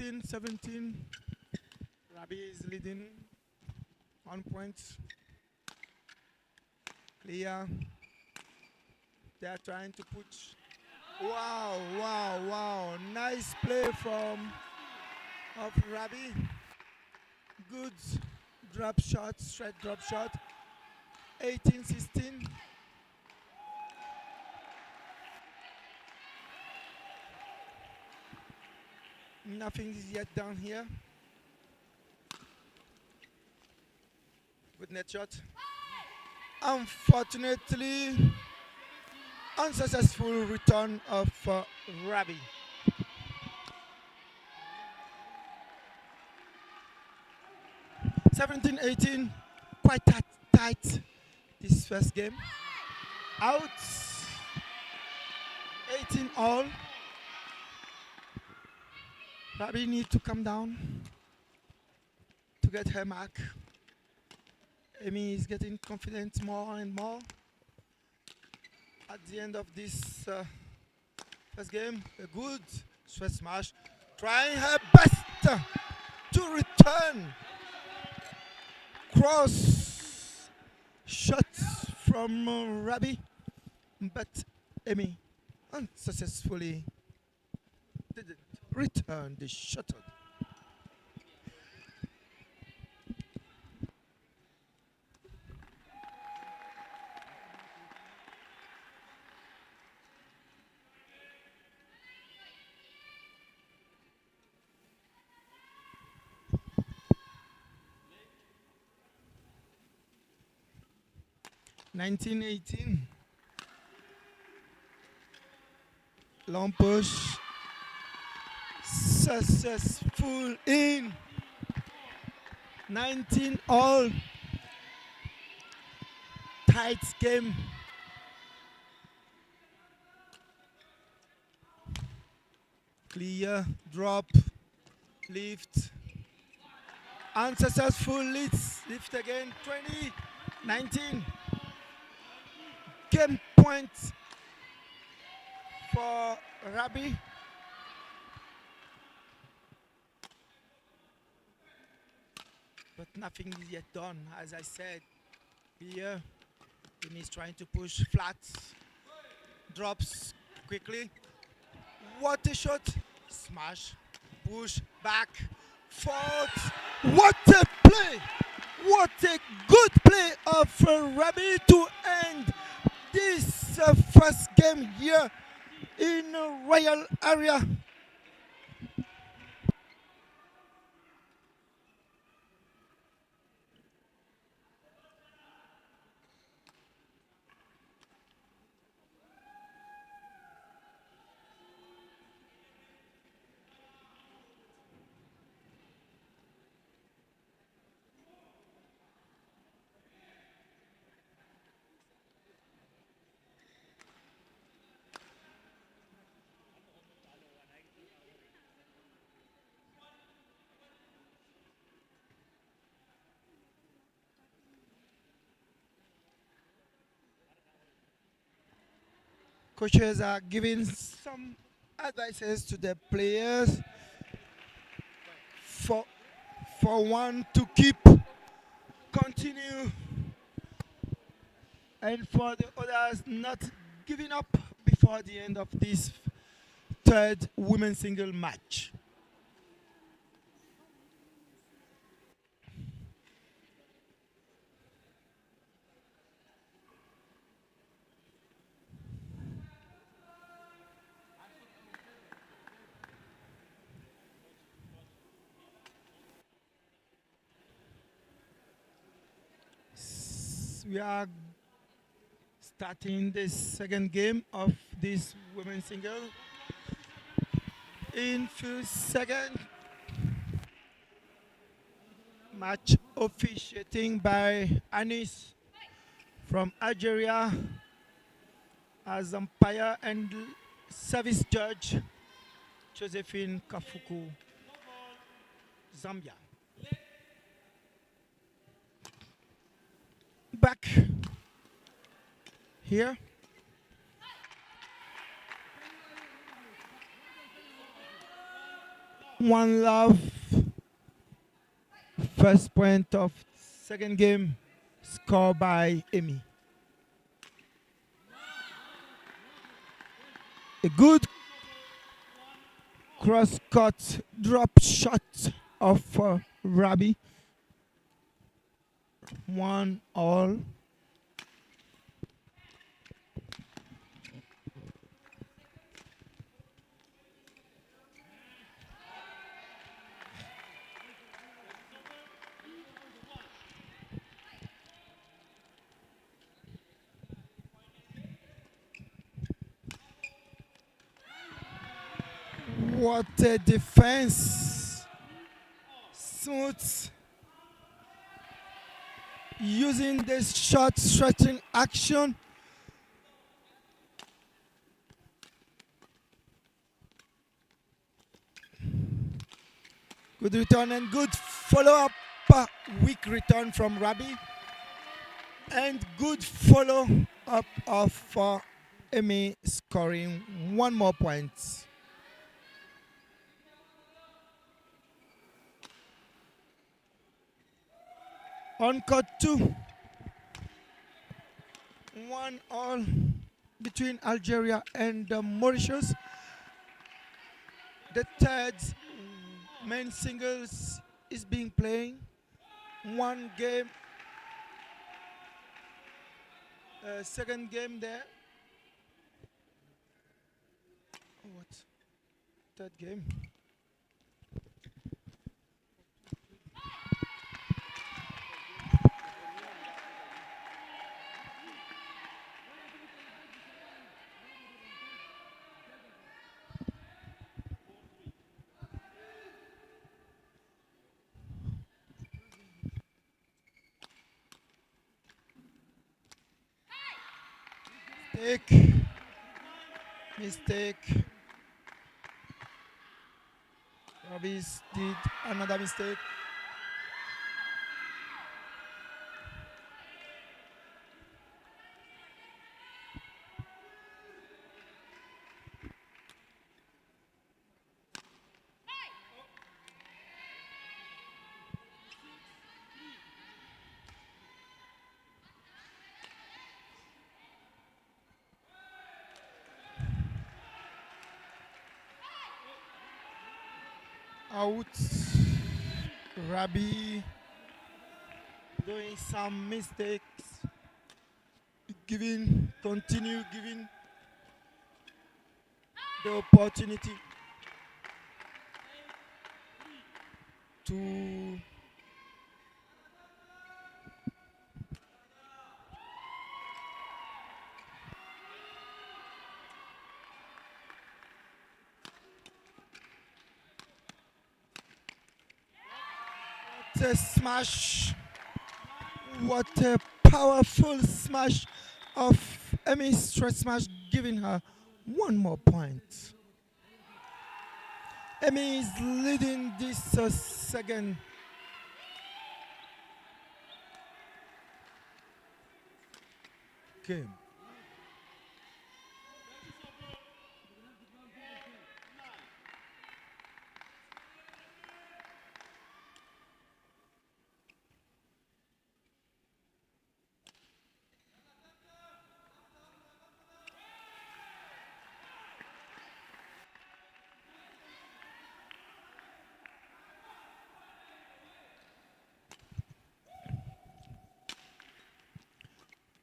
18-17. Rabi is leading 1 point. Clear. They are trying to push. Wow, wow, wow. Nice play from of Rabi. Good drop shot, straight drop shot. 18-16. Nothing is yet done here. Good net shot. Unfortunately, unsuccessful return of Rabi. (17, 18). Quite tight this first game. Out. 18 all. Rabi need to come down to get her mark. Amy is getting confident more and more. At the end of this first game, a good straight smash, trying her best to return cross shots from Rabi, but Amy unsuccessfully didn't return the shuttle. (19-18). Long push. Successful in 19 all. Tight game. Clear, drop, lift. Unsuccessful lift again. 20-19. Game point for Rabi. But nothing is yet done. As I said, here, Amy is trying to push flat, drops quickly. What a shot! Smash, push, back, forward. What a play! What a good play of Rabi to end this first game here in Royal Aria. Coaches are giving some advices to the players for one to keep, continue, and for the others not giving up before the end of this third women's single match. We are starting the second game of this women's single. In few seconds, match officiating by Anis from Algeria as umpire and service judge Josephine Kafuku, Zambia. Back here. One love. First point of second game scored by Amy. A good cross-cut drop shot of Rabi. 1-1. What a defense! Smooth using this short stretching action. Good return and good follow-up. Weak return from Rabi. And good follow-up of Amy scoring one more point. On court 2. 1-1 between Algeria and Mauritius. The third main singles is being played. One game, second game there. What? Third game. Mistake. Robbie's did another mistake. Out. Rabi doing some mistakes. Continue giving the opportunity to the smash. What a powerful smash of Emmy's straight smash, giving her one more point. Emmy is leading this second game.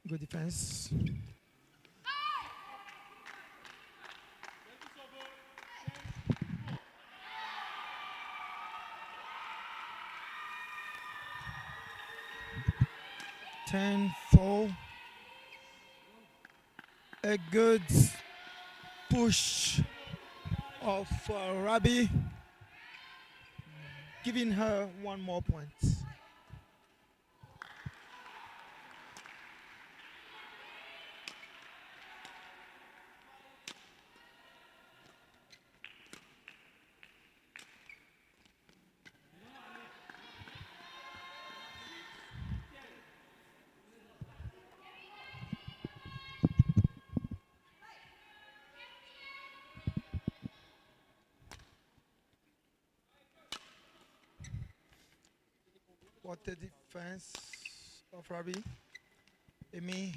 Good defense. Four. A good push of Rabi, giving her one more point. What the defense of Rabi. Amy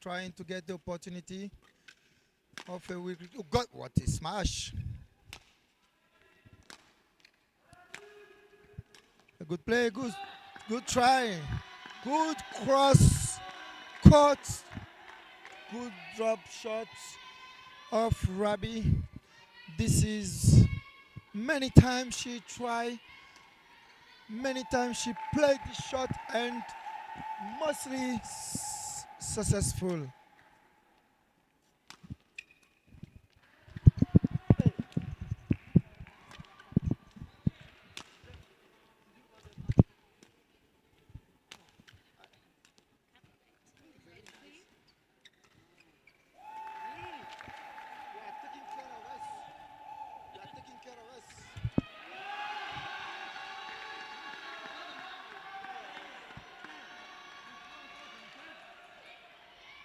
trying to get the opportunity of a week. Oh God, what a smash! A good play, good try, good cross, cut, good drop shots of Rabi. This is many times she tried, many times she played the shot and mostly successful. You are taking care of us. You are taking care of us.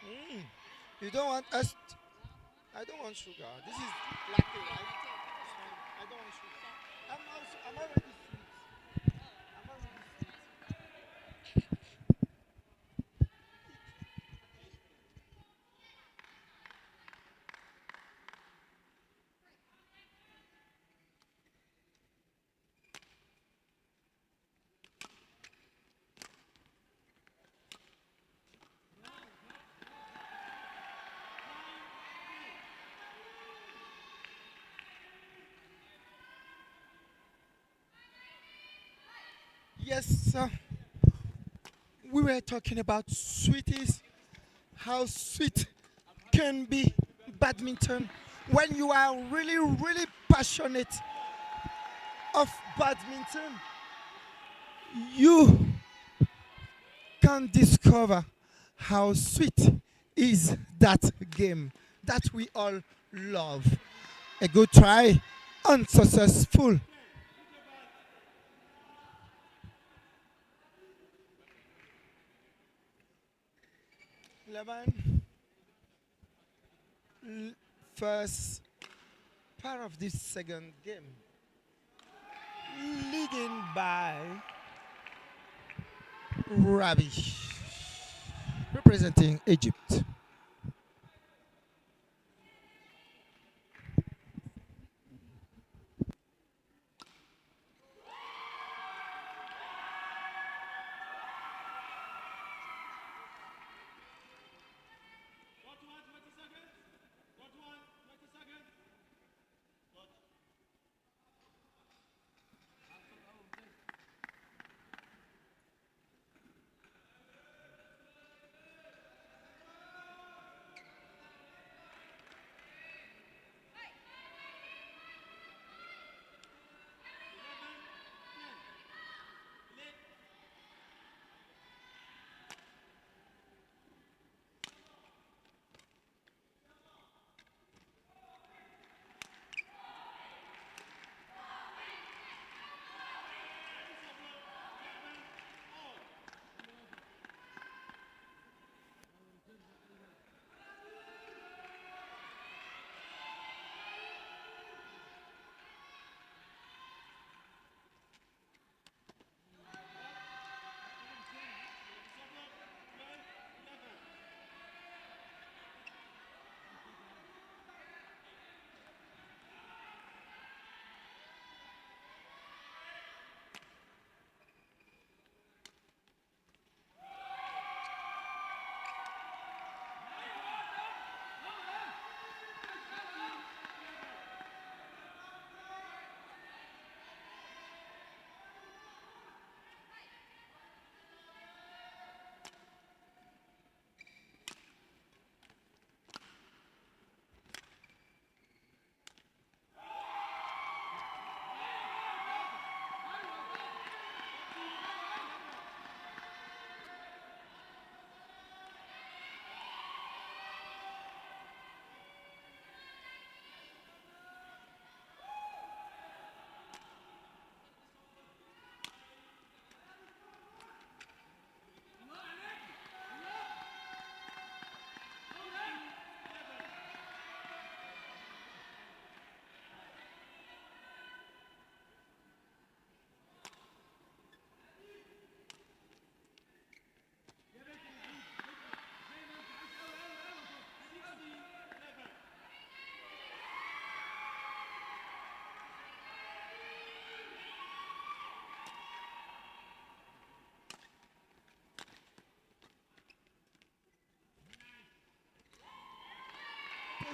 Mm. You don't want us. I don't want sugar. This is latte, right? I don't want sugar. I'm already sweet. I'm already sweet. Yes, we were talking about sweeties, how sweet can be badminton when you are really, really passionate of badminton. You can discover how sweet is that game that we all love. A good try, unsuccessful. 11, first part of this second game, leading by Ravi, representing Egypt.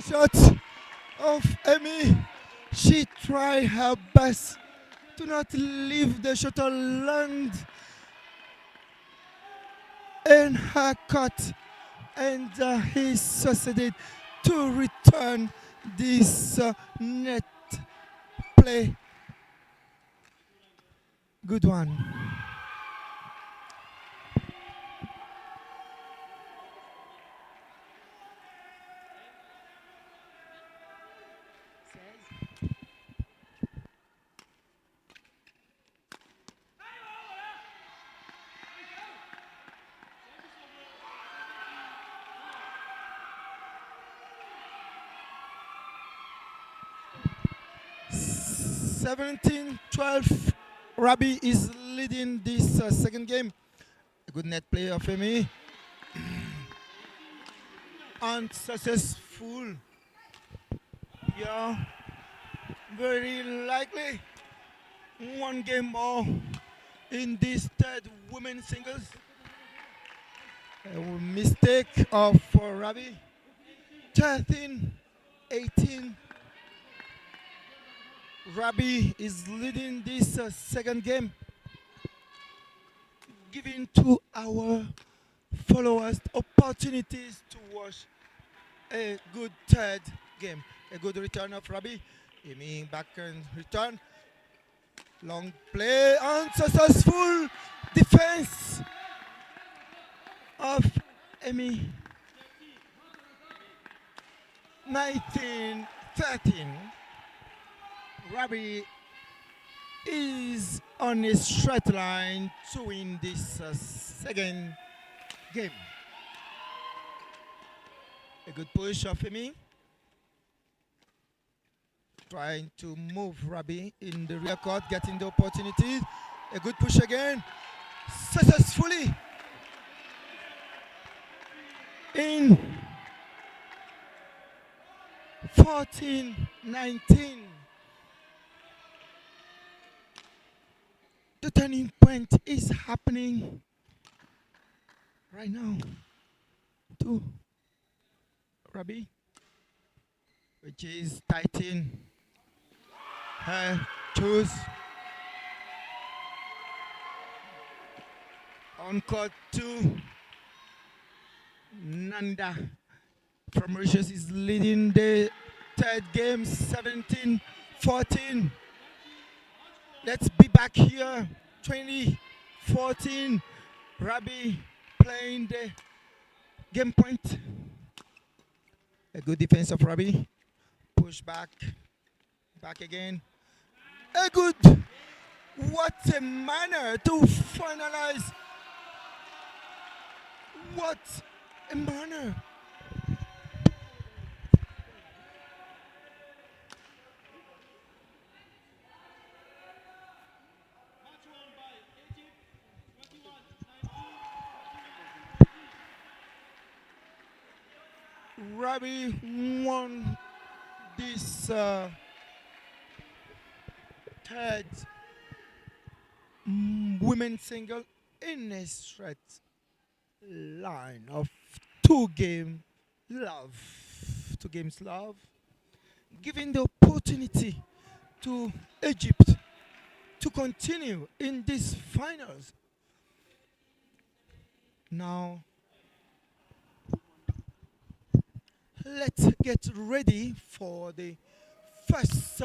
Shot of Amy. She tried her best to not leave the shuttle land in her cut, and he succeeded to return this net play. Good one. Seventeen, 12. Rabi is leading this second game. A good net play of Amy. Unsuccessful. Yeah, very likely one game more in this third women's singles. A mistake of Rabi. 13, 18. Rabi is leading this second game, giving to our followers opportunities to watch a good third game. A good return of Rabi. Amy back and return. Long play, unsuccessful defense of Amy. 19, 13. Rabi is on a straight line to win this second game. A good push of Amy. Trying to move Rabi in the rear court, getting the opportunity. A good push again. Successfully. In 14, 19. The turning point is happening right now to Rabi, which is tightening her toes. On court 2, Nanda from Mauritius is leading the third game, 17-14. Let's be back here, 2014. Rabi playing the game point. A good defense of Rabi. Push back, back again. A good, what a manner to finalize. What a manner. Rabi won this third women's single in a straight line of 2 games love, giving the opportunity to Egypt to continue in these finals. Now let's get ready for the first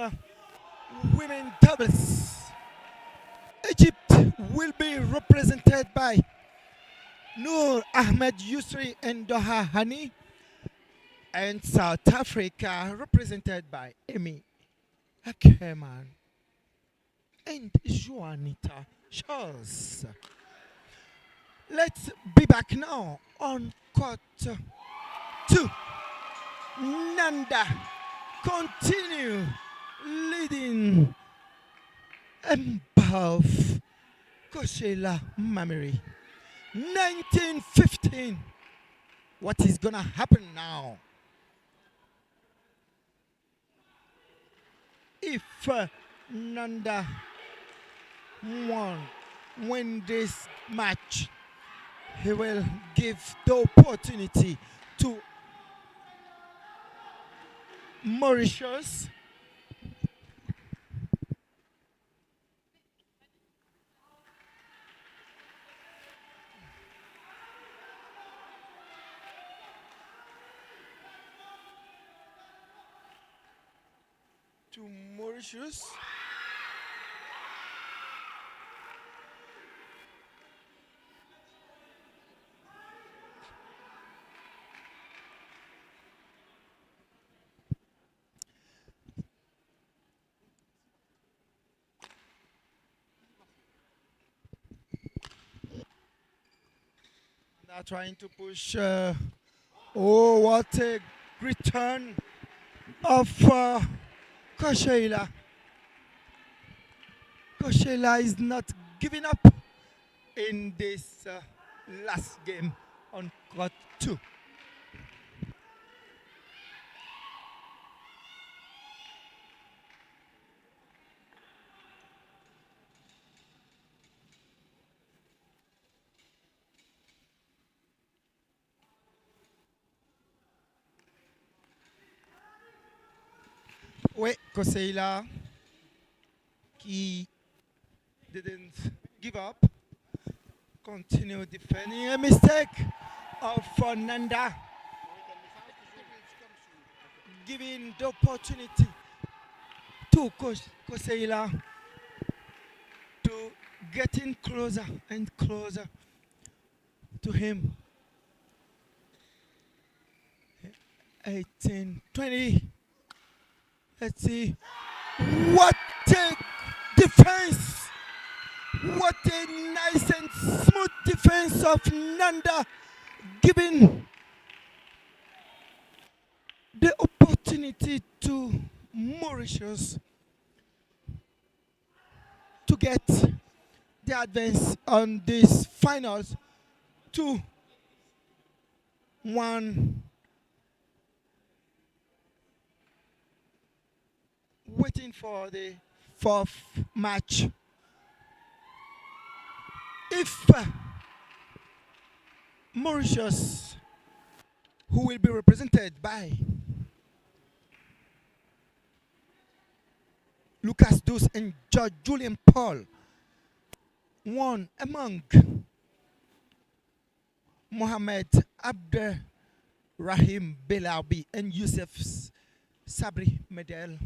women doubles. Egypt will be represented by Noor Ahmed Yusri and Doha Hani, and South Africa represented by Amy Ackerman and Juanita Charles. Let's be back now on court 2. Nanda continue leading above Koshela Mamiri. 19-15. What is gonna happen now? If Nanda win this match, he will give the opportunity to Mauritius. To Mauritius. Now trying to push. Oh, what a return of Kosheila. Kosheila is not giving up in this last game on court 2. Oui, Kosheila qui didn't give up, continue defending a mistake of Nanda, giving the opportunity to Kosheila to getting closer and closer to him. 18, 20. Let's see. What a defense! What a nice and smooth defense of Nanda, giving the opportunity to Mauritius to get the advance on these finals to 1. Waiting for the fourth match. If Mauritius, who will be represented by Lucas Dus and George Julian Paul, one among Mohamed Abderrahim Belabi and Youssef Sabri Medel,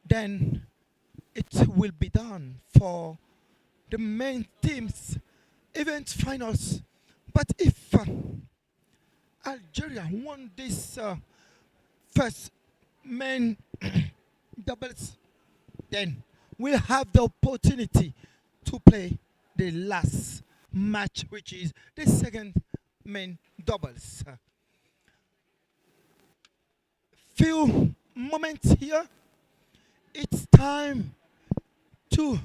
then it will be done for the main teams event finals. But if Algeria won this first main doubles, then we'll have the opportunity to play the last match, which is the second main doubles. Few moments here. It's time to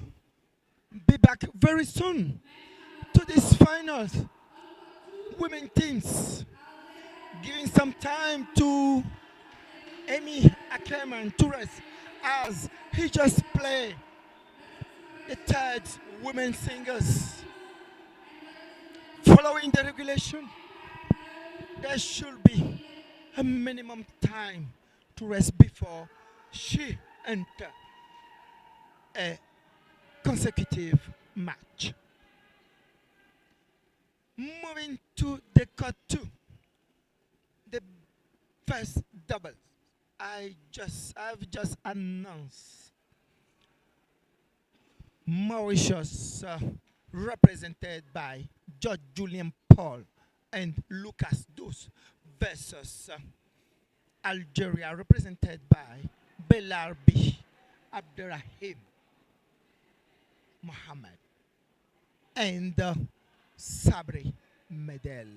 be back very soon to this finals. Women teams giving some time to Amy Ackerman to rest as he just played the third women singles. Following the regulation, there should be a minimum time to rest before she enter a consecutive match. Moving to the court 2, the first doubles. I've just announced Mauritius, represented by George Julian Paul and Lucas Dus, versus Algeria, represented by Belarbi Abderrahim Mohammed and Sabri Medel.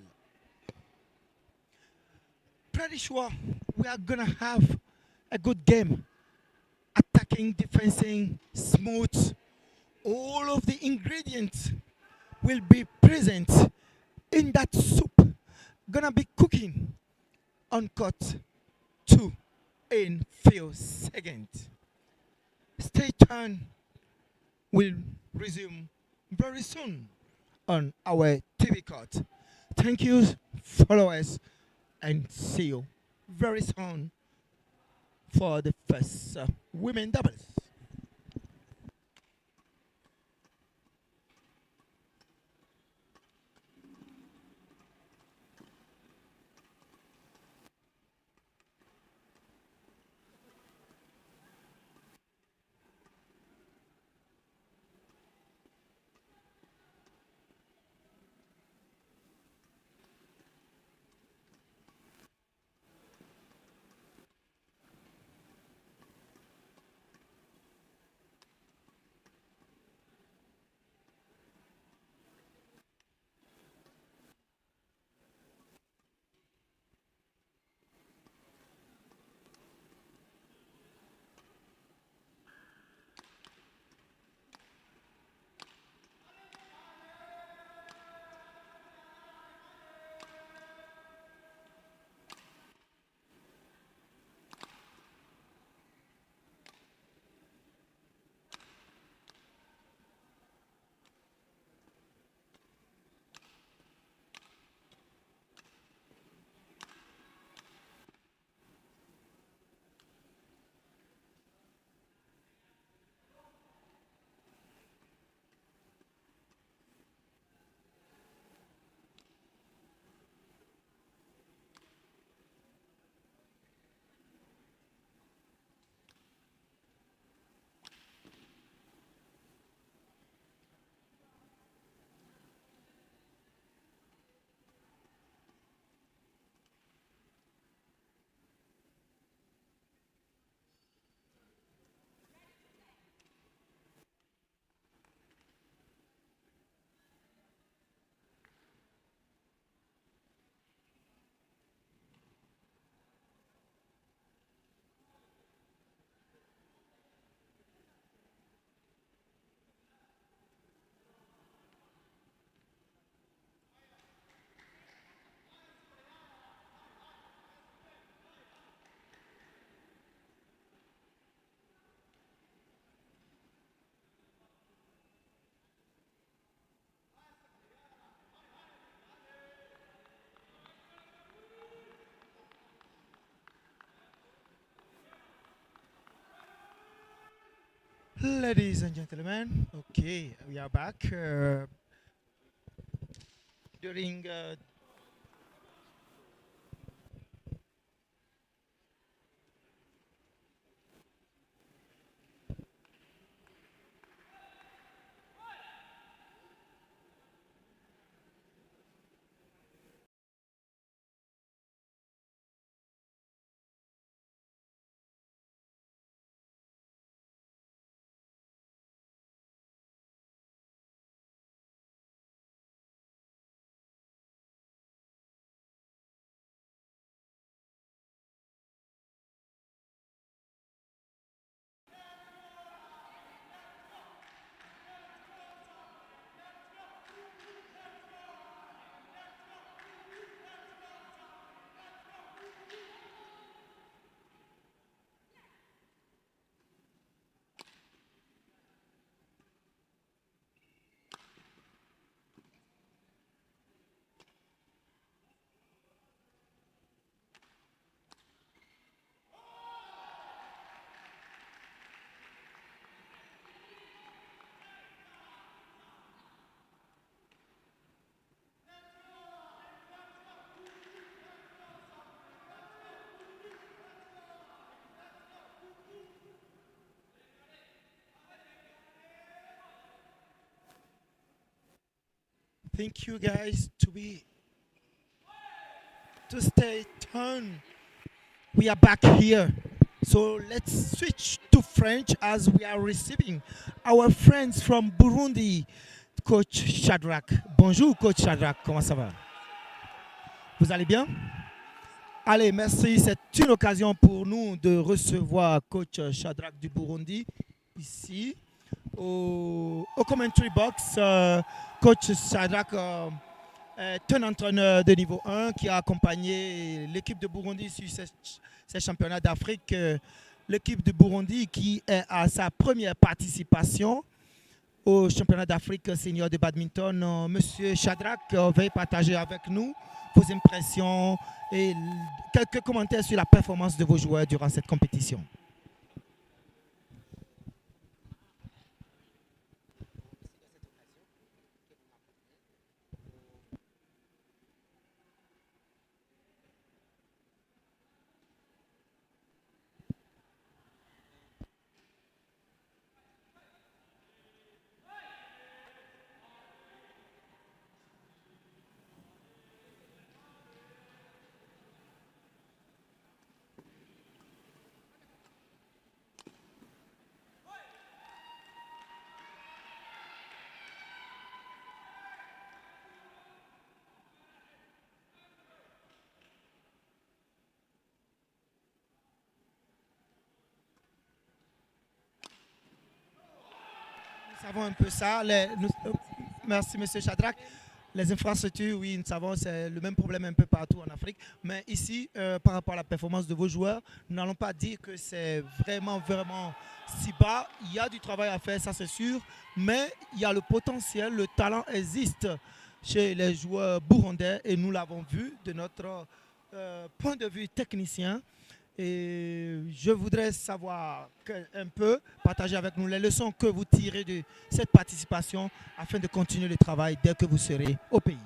Pretty sure we are gonna have a good game. Attacking, defending, smooth. All of the ingredients will be present in that soup. Gonna be cooking on cut 2 in few seconds. Stay tuned. We'll resume very soon on our TV cut. Thank you, followers, and see you very soon for the first women doubles. Ladies and gentlemen, okay, we are back during thank you guys to stay tuned. We are back here. So let's switch to French as we are receiving our friends from Burundi, Coach Shadrach. Bonjour Coach Shadrach, comment ça va? Vous allez bien? Allez, merci. C'est une occasion pour nous de recevoir Coach Shadrach du Burundi ici au commentary box. Coach Shadrach est un entraîneur de niveau 1 qui a accompagné l'équipe de Burundi sur ces championnats d'Afrique. L'équipe de Burundi qui est à sa première participation au championnat d'Afrique senior de badminton. Monsieur Shadrach, veuillez partager avec nous vos impressions et quelques commentaires sur la performance de vos joueurs durant cette compétition. Nous savons un peu ça. Merci, Monsieur Shadrach. Les infrastructures, oui, nous savons, c'est le même problème un peu partout en Afrique. Mais ici, par rapport à la performance de vos joueurs, nous n'allons pas dire que c'est vraiment, vraiment si bas. Il y a du travail à faire, ça c'est sûr. Mais il y a le potentiel, le talent existe chez les joueurs burundais et nous l'avons vu de notre point de vue technicien. Et je voudrais savoir un peu, partager avec nous les leçons que vous tirez de cette participation afin de continuer le travail dès que vous serez au pays.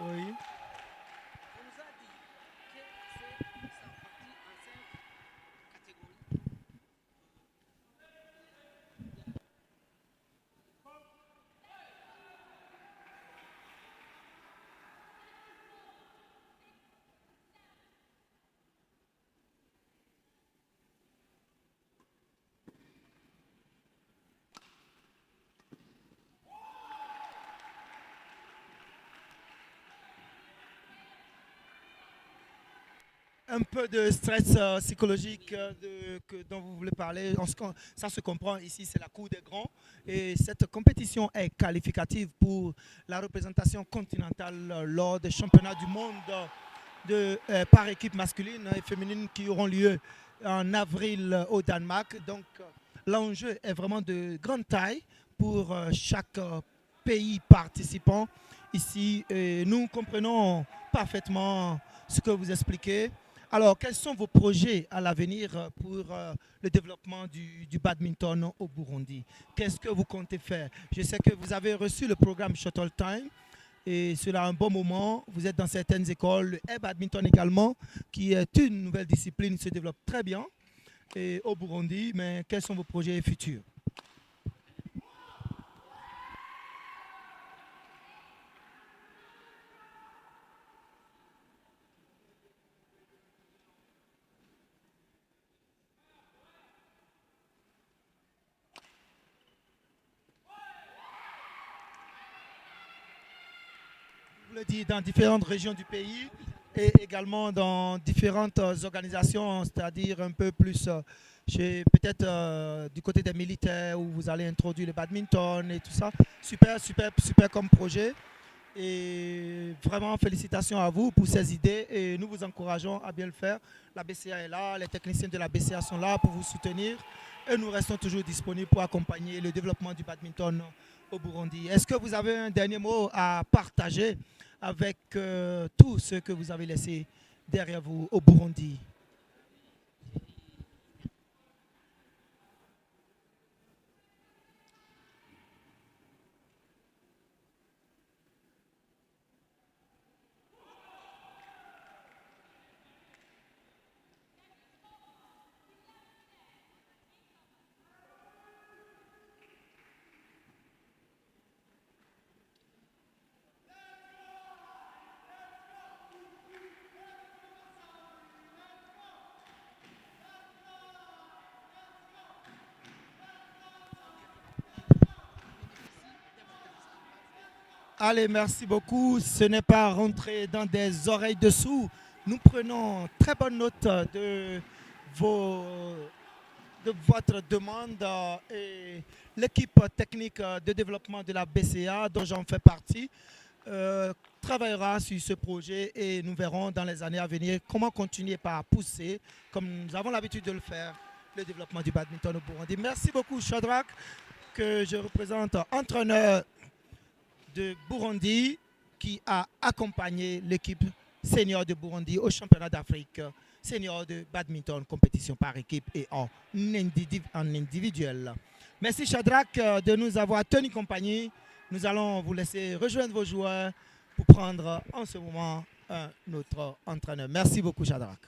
Oui. Un peu de stress psychologique dont vous voulez parler. Ça se comprend ici, c'est la cour des grands. Et cette compétition est qualificative pour la représentation continentale lors des championnats du monde par équipe masculine et féminine qui auront lieu en avril au Danemark. Donc l'enjeu est vraiment de grande taille pour chaque pays participant ici. Et nous comprenons parfaitement ce que vous expliquez. Alors, quels sont vos projets à l'avenir pour le développement du badminton au Burundi? Qu'est-ce que vous comptez faire? Je sais que vous avez reçu le programme Shuttle Time et cela un bon moment. Vous êtes dans certaines écoles, le badminton également, qui est une nouvelle discipline, se développe très bien et au Burundi. Mais quels sont vos projets futurs? Vous le dites, dans différentes régions du pays et également dans différentes organisations, c'est-à-dire un peu plus peut-être du côté des militaires où vous allez introduire le badminton et tout ça. Super, super, super comme projet. Et vraiment, félicitations à vous pour ces idées et nous vous encourageons à bien le faire. La BCA est là, les techniciens de la BCA sont là pour vous soutenir et nous restons toujours disponibles pour accompagner le développement du badminton au Burundi. Est-ce que vous avez un dernier mot à partager avec tous ceux que vous avez laissés derrière vous au Burundi? Allez, merci beaucoup. Ce n'est pas rentré dans des oreilles dessous. Nous prenons très bonne note vos, de votre demande et l'équipe technique de développement de la BCA, dont j'en fais partie, travaillera sur ce projet et nous verrons dans les années à venir comment continuer par pousser, comme nous avons l'habitude de le faire, le développement du badminton au Burundi. Merci beaucoup, Shadrach, que je représente entraîneur de Burundi qui a accompagné l'équipe senior de Burundi au championnat d'Afrique senior de badminton, compétition par équipe et en individuel. Merci Shadrach de nous avoir tenu compagnie. Nous allons vous laisser rejoindre vos joueurs pour prendre en ce moment un autre entraîneur. Merci beaucoup Shadrach.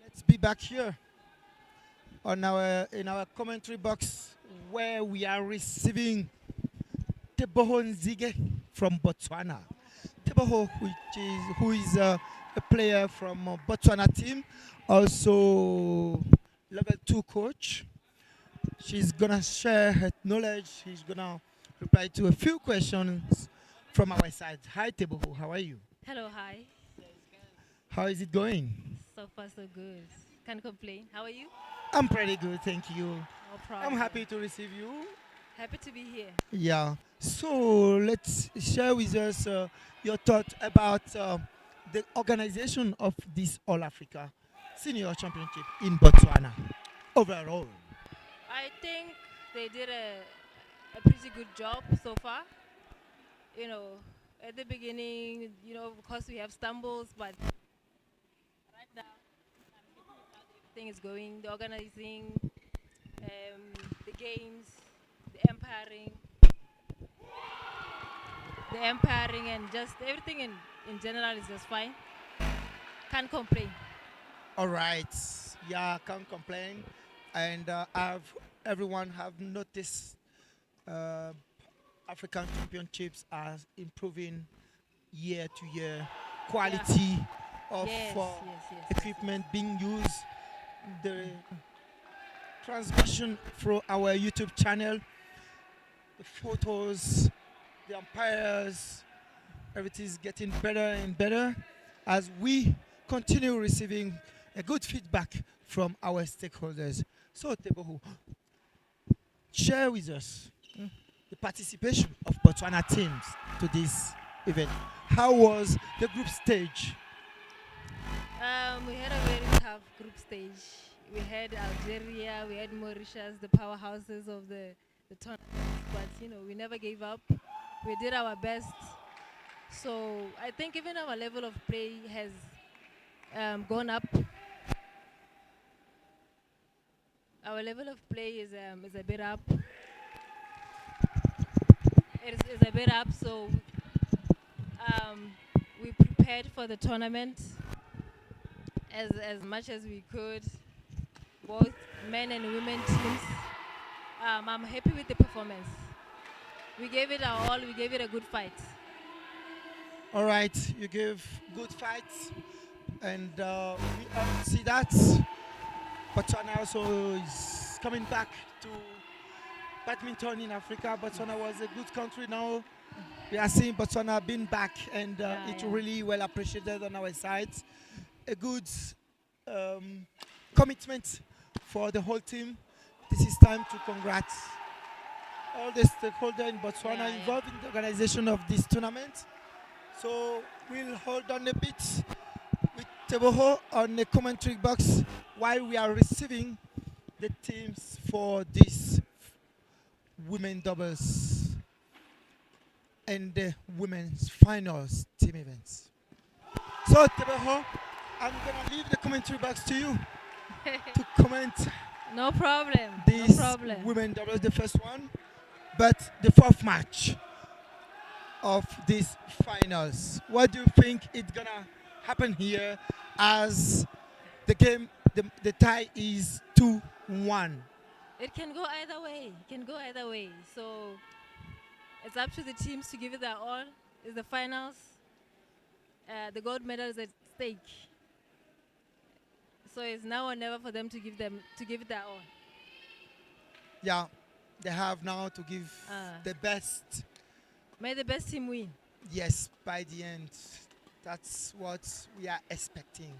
Let's be back here on our in our commentary box where we are receiving Teboho Nzige from Botswana. Teboho, who is a player from Botswana team, also level 2 coach. She's gonna share her knowledge. She's gonna reply to a few questions from our side. Hi Teboho, how are you? Hello, hi. How is it going? So far, so good. Can't complain. How are you? I'm pretty good, thank you. No I'm problem. happy to receive you. Happy to be here. Yeah. So let's share with us your thought about the organization of this All Africa Senior Championship in Botswana overall. I think they did a pretty good job so far. You know, at the beginning, of course we have stumbles, but right now, I'm happy with how everything is going. The organizing, the games, the umpiring, and just everything in general is just fine. Can't complain. All right. Yeah, can't complain. And everyone have noticed uh, African championships are improving year to year. Yeah. Quality of Yes, yes, yes, yes. equipment being used, the transmission through our YouTube channel, the photos, the umpires, everything is getting better and better as we continue receiving a good feedback from our stakeholders. So, Teboho, share with us the participation of Botswana teams to this event. How was the group stage? We had a very tough group stage. We had Algeria, we had Mauritius, the powerhouses of the tournament. But we never gave up. We did our best. So I think even our level of play has gone up. Our level of play is a bit up. It is a bit up. So um, we prepared for the tournament as much as we could, both men and women teams. I'm happy with the performance. We gave it our all. We gave it a good fight. All right, you give good fights, and we see that. Botswana also is coming back to badminton in Africa. Botswana was a good country. Now we are seeing Botswana being back, and Yeah, it's yeah. really well appreciated on our side. A good um, commitment for the whole team. This is time to congrats all the stakeholders in Botswana Yeah, yeah. involved in the organization of this tournament. So we'll hold on a bit with Teboho on the commentary box while we are receiving the teams for this women doubles and the women's finals team events. So Teboho, I'm gonna leave the commentary box to you to comment No problem. No this problem. women doubles, the first one, but the fourth match of these finals. What do you think is gonna happen here as the game, the tie is 2-1? It can go either way. It can go either way. So it's up to the teams to give it their all. It's the finals. The gold medal is at stake. So it's now or never for them to give it their all. Yeah, they have now to give the best. May the best team win. Yes, by the end. That's what we are expecting.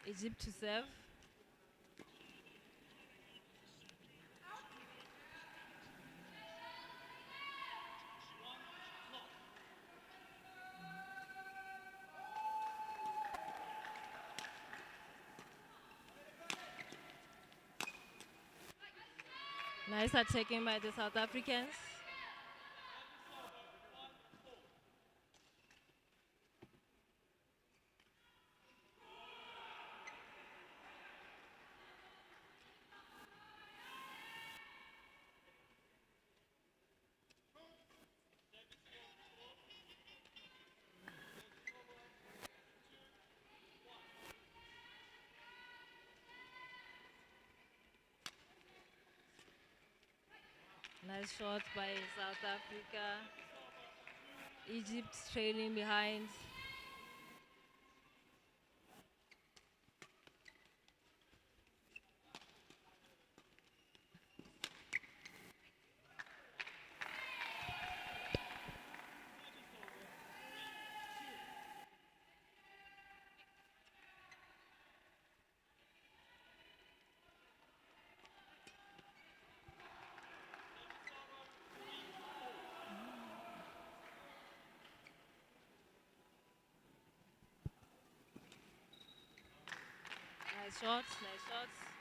Egypt to serve. Nice are taken by the South Africans. Nice shot by South Africa. Egypt trailing behind. Nice shots, nice shots.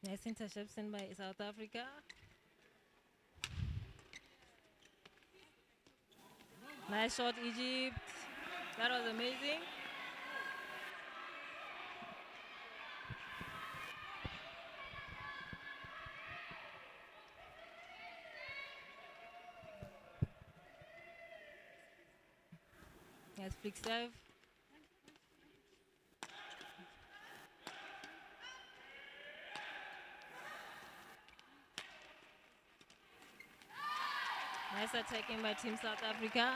Nice interception by South Africa. Nice shot, Egypt. That was amazing. Nice flick serve. Nice attacking by Team South Africa.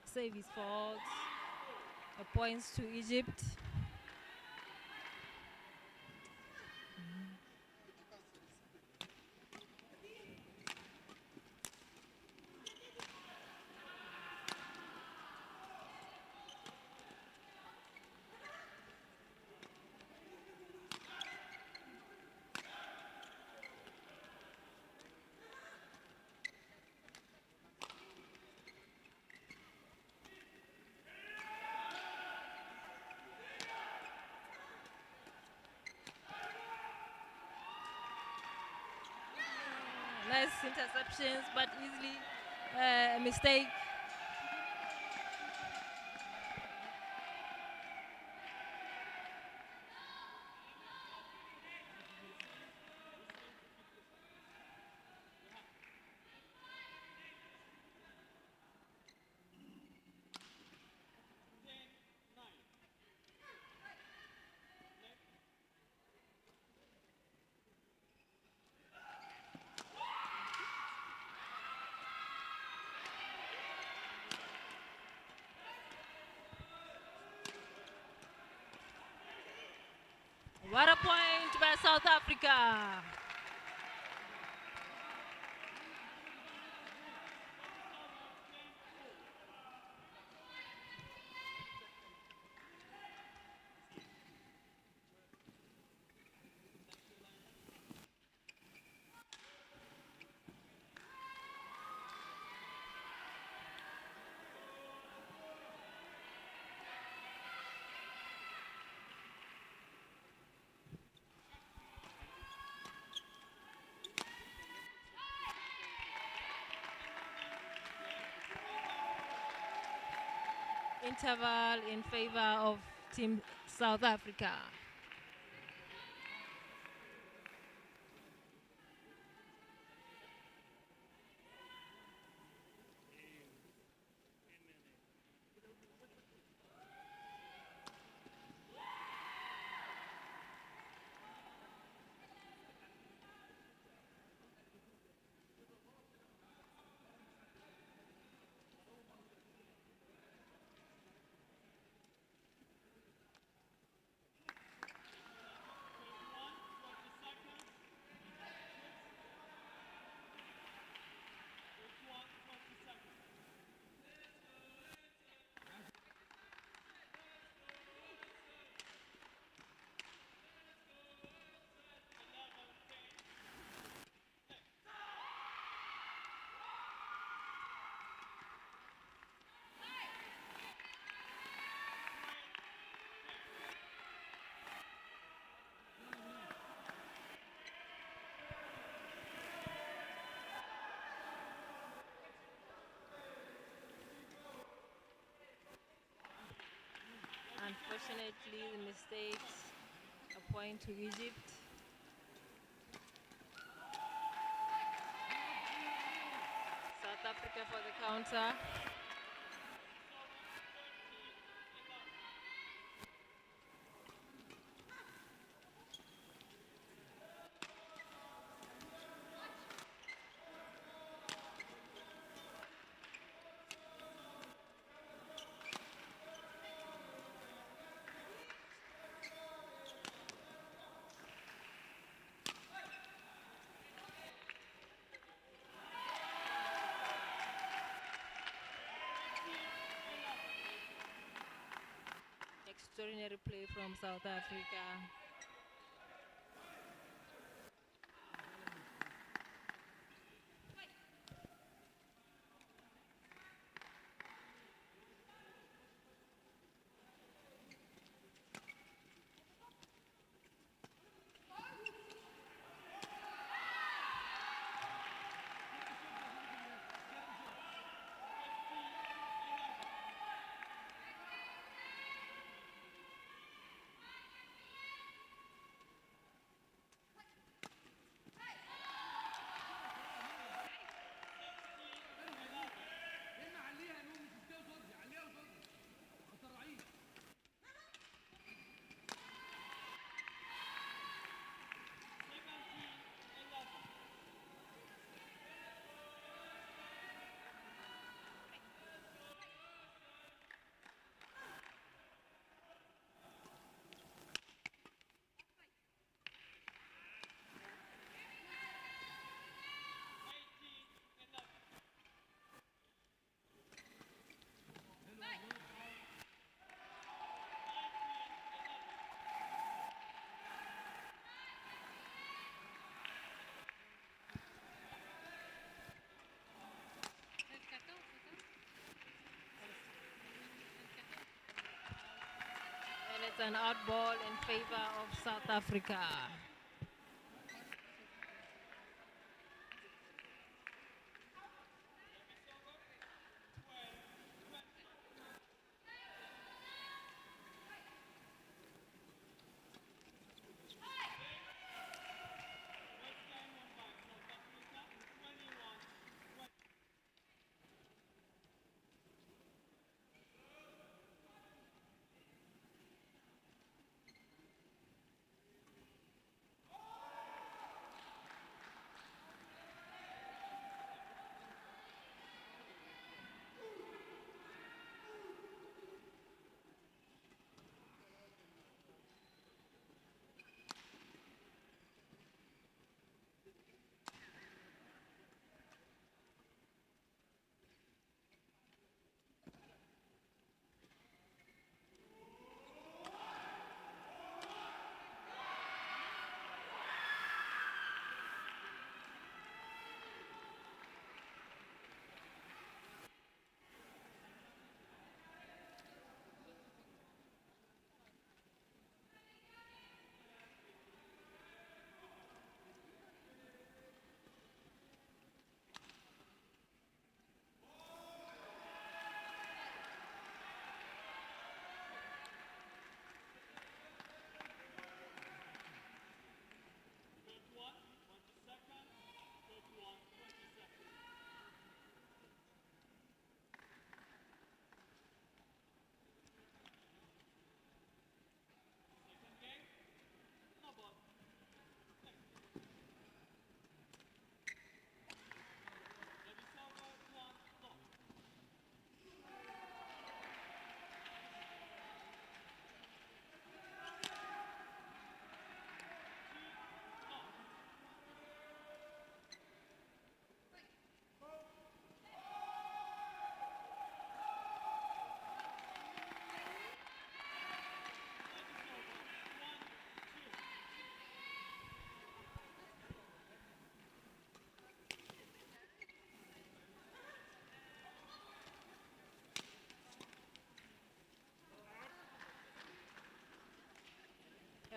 Save his fault. A points to Egypt. Nice interceptions, but easily a mistake. What a point by South Africa. Interval in favor of Team South Africa. Unfortunately, the mistakes, a point to Egypt. South Africa for the counter. Extraordinary play from South Africa. And it's an out ball in favor of South Africa.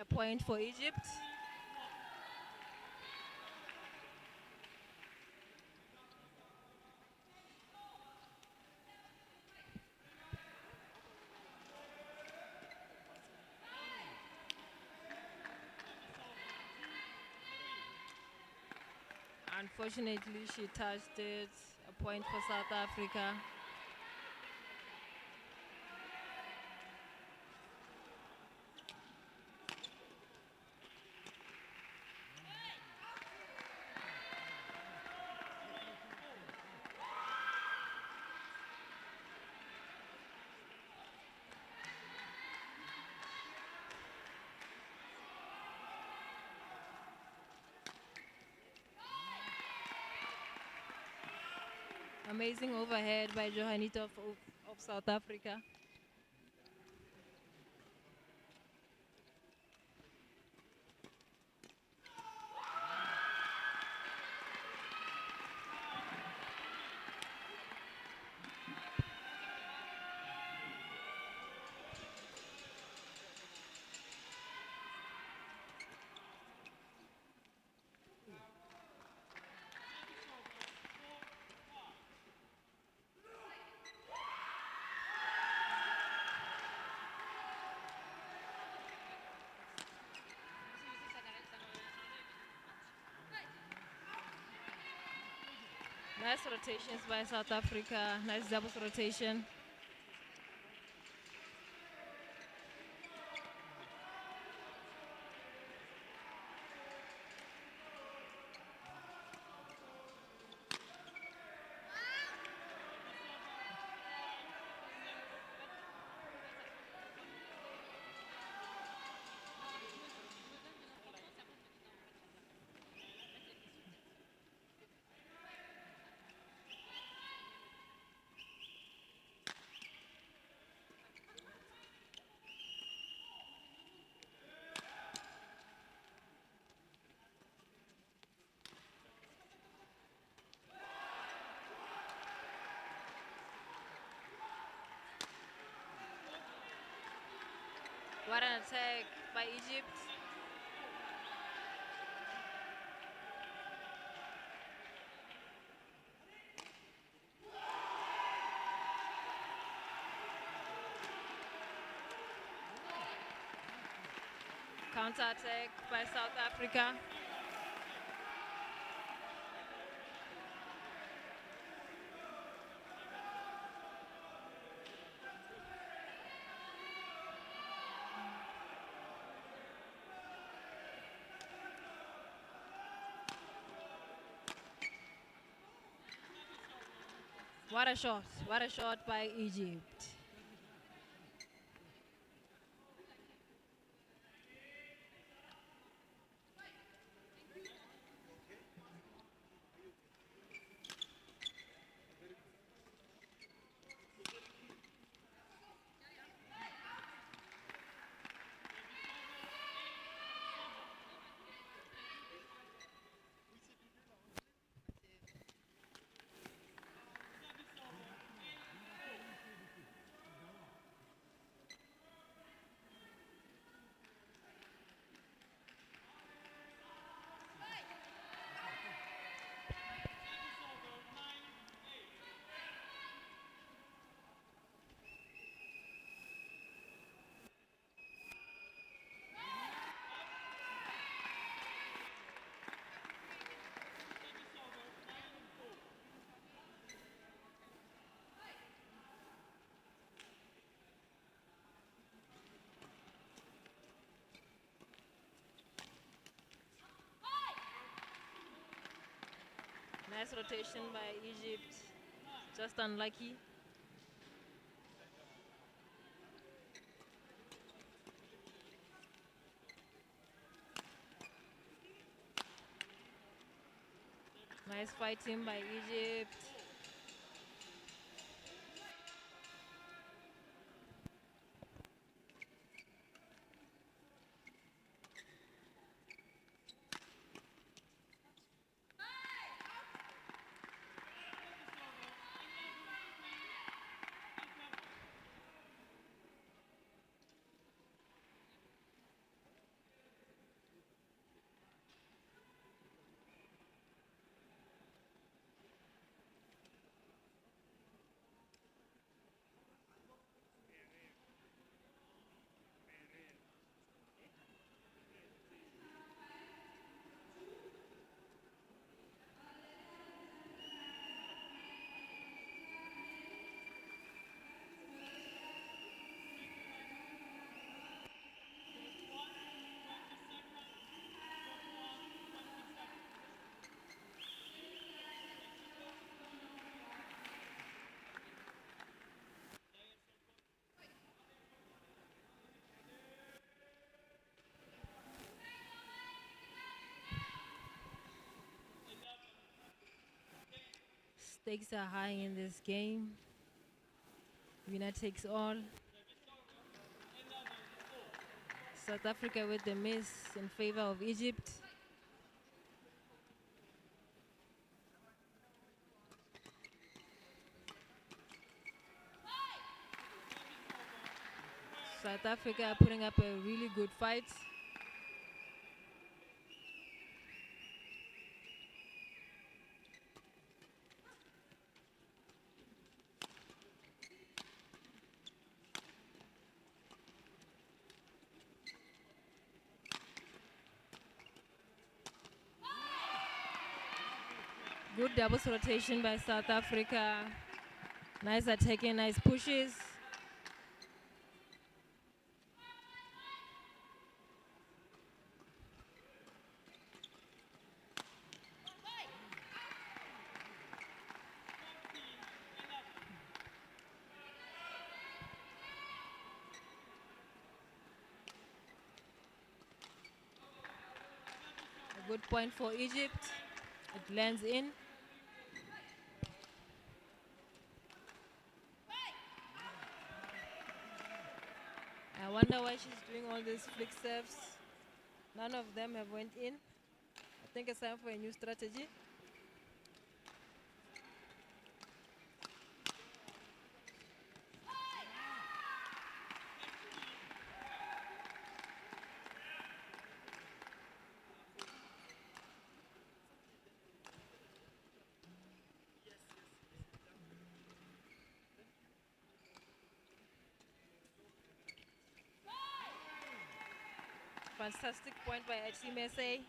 A point for Egypt. Unfortunately, she touched it. A point for South Africa. Amazing overhead by Johanita of South Africa. Nice rotations by South Africa. Nice doubles rotation. What an attack by Egypt. Counter attack by South Africa. What a shot. What a shot by Egypt. Nice rotation by Egypt. Just unlucky. Nice fighting by Egypt. stakes are high in this game. Winner takes all. South Africa with the miss in favor of Egypt. South Africa are putting up a really good fight. Good doubles rotation by South Africa. Nice attacking, nice pushes. A good point for Egypt. It lands in. I wonder why she's doing all these flick serves. None of them have went in. I think it's time for a new strategy. Fantastic point by Achimese.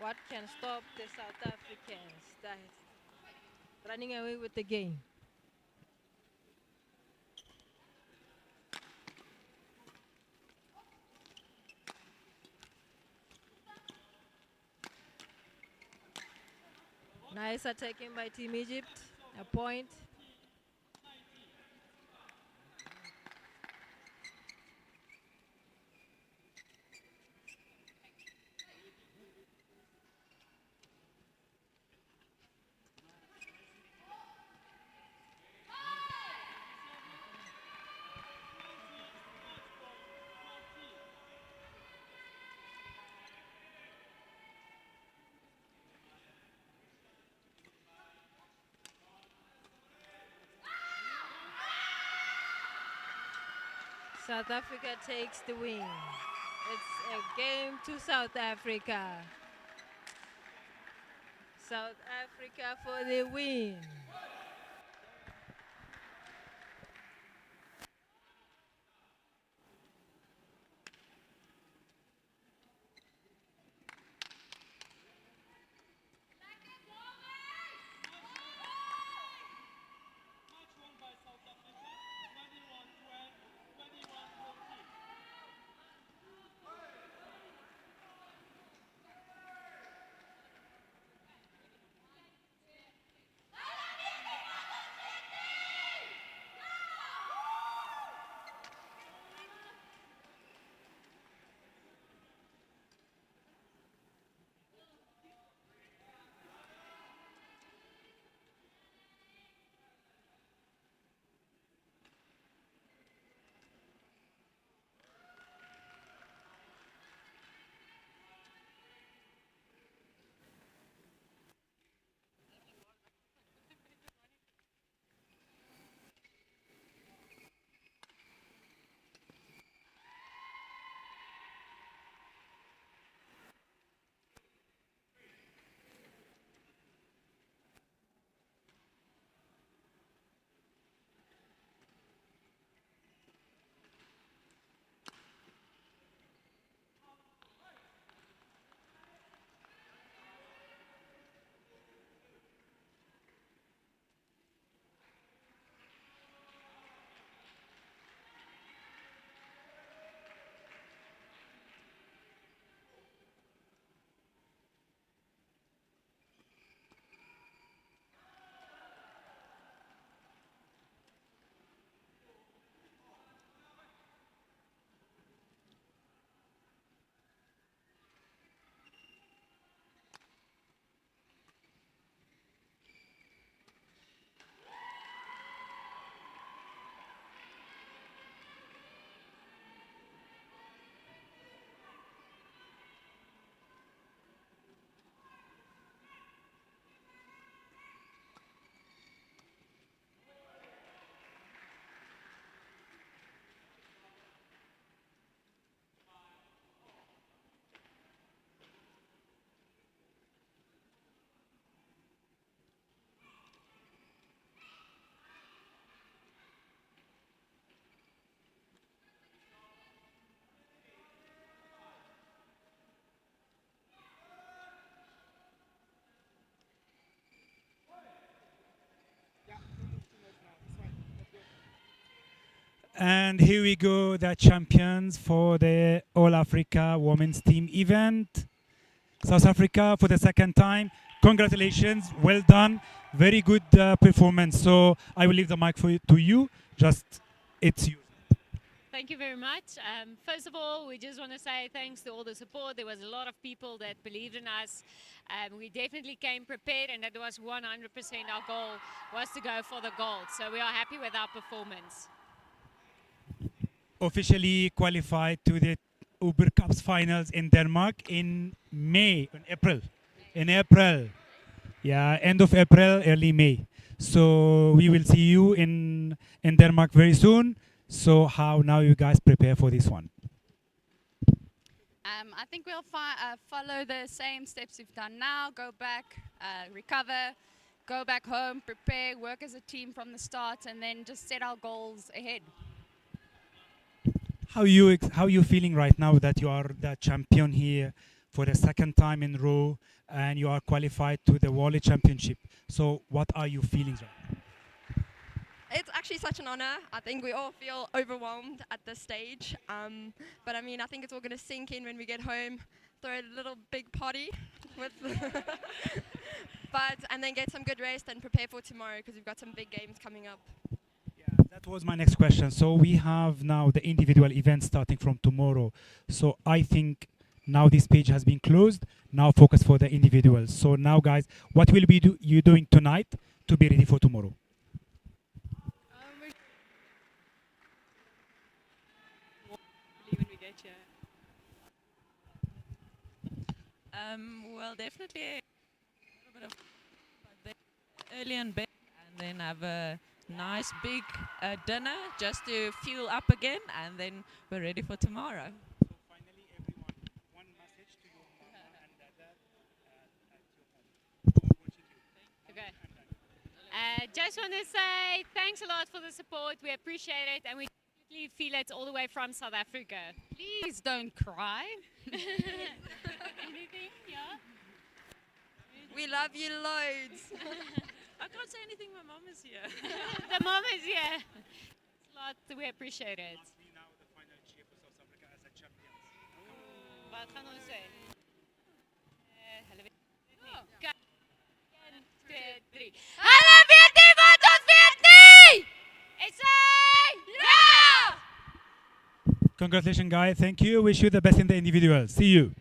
What can stop the South Africans that running away with the game? Nice attacking by Team Egypt. A point. South Africa takes the win. It's a game to South Africa. South Africa for the win. And here we go, the champions for the All Africa Women's Team event. South Africa for the second time. Congratulations, well done. Very good performance. So I will leave the mic to you. Just, it's you. Thank you very much. First of all, we just want to say thanks to all the support. There was a lot of people that believed in us. We definitely came prepared, and that was 100% our goal, was to go for the gold. So we are happy with our performance. Officially qualified to the Uber Cups finals in Denmark in April. In April. Yeah, end of April, early May. So we will see you in Denmark very soon. So how now you guys prepare for this one? I think we'll follow the same steps we've done now. Go back, recover, go back home, prepare, work as a team from the start, and then just set our goals ahead. How you feeling right now that you are the champion here for the second time in a row and you are qualified to the World Championship? So what are you feeling right now? It's actually such an honor. I think we all feel overwhelmed at this stage. But I mean, I think it's all going to sink in when we get home, throw a little big party with and then get some good rest and prepare for tomorrow because we've got some big games coming up. Yeah, that was my next question. So we have now the individual events starting from tomorrow. So I think now this page has been closed. Now focus for the individuals. So now guys, what will be you doing tonight to be ready for tomorrow? Well, definitely a little bit of early in bed and then have a nice big dinner just to fuel up again, and then we're ready for tomorrow. So finally, everyone, one message to your mama and dada at your home who are watching you. Okay. Just want to say thanks a lot for the support. We appreciate it, and we definitely feel it all the way from South Africa. Please don't cry. Anything? Yeah? We love you loads. I can't say anything, my mom is here. The mom is here. It's a lot. We appreciate it. Must be now the final cheer for South Africa as a champions. Wat gaan ons sê? Hulle weet nie. Kyk. 1 2 3. Hulle weet nie wat ons weet nie! Ja! Congratulations, guys. Thank you. Wish you the best in the individual. See you.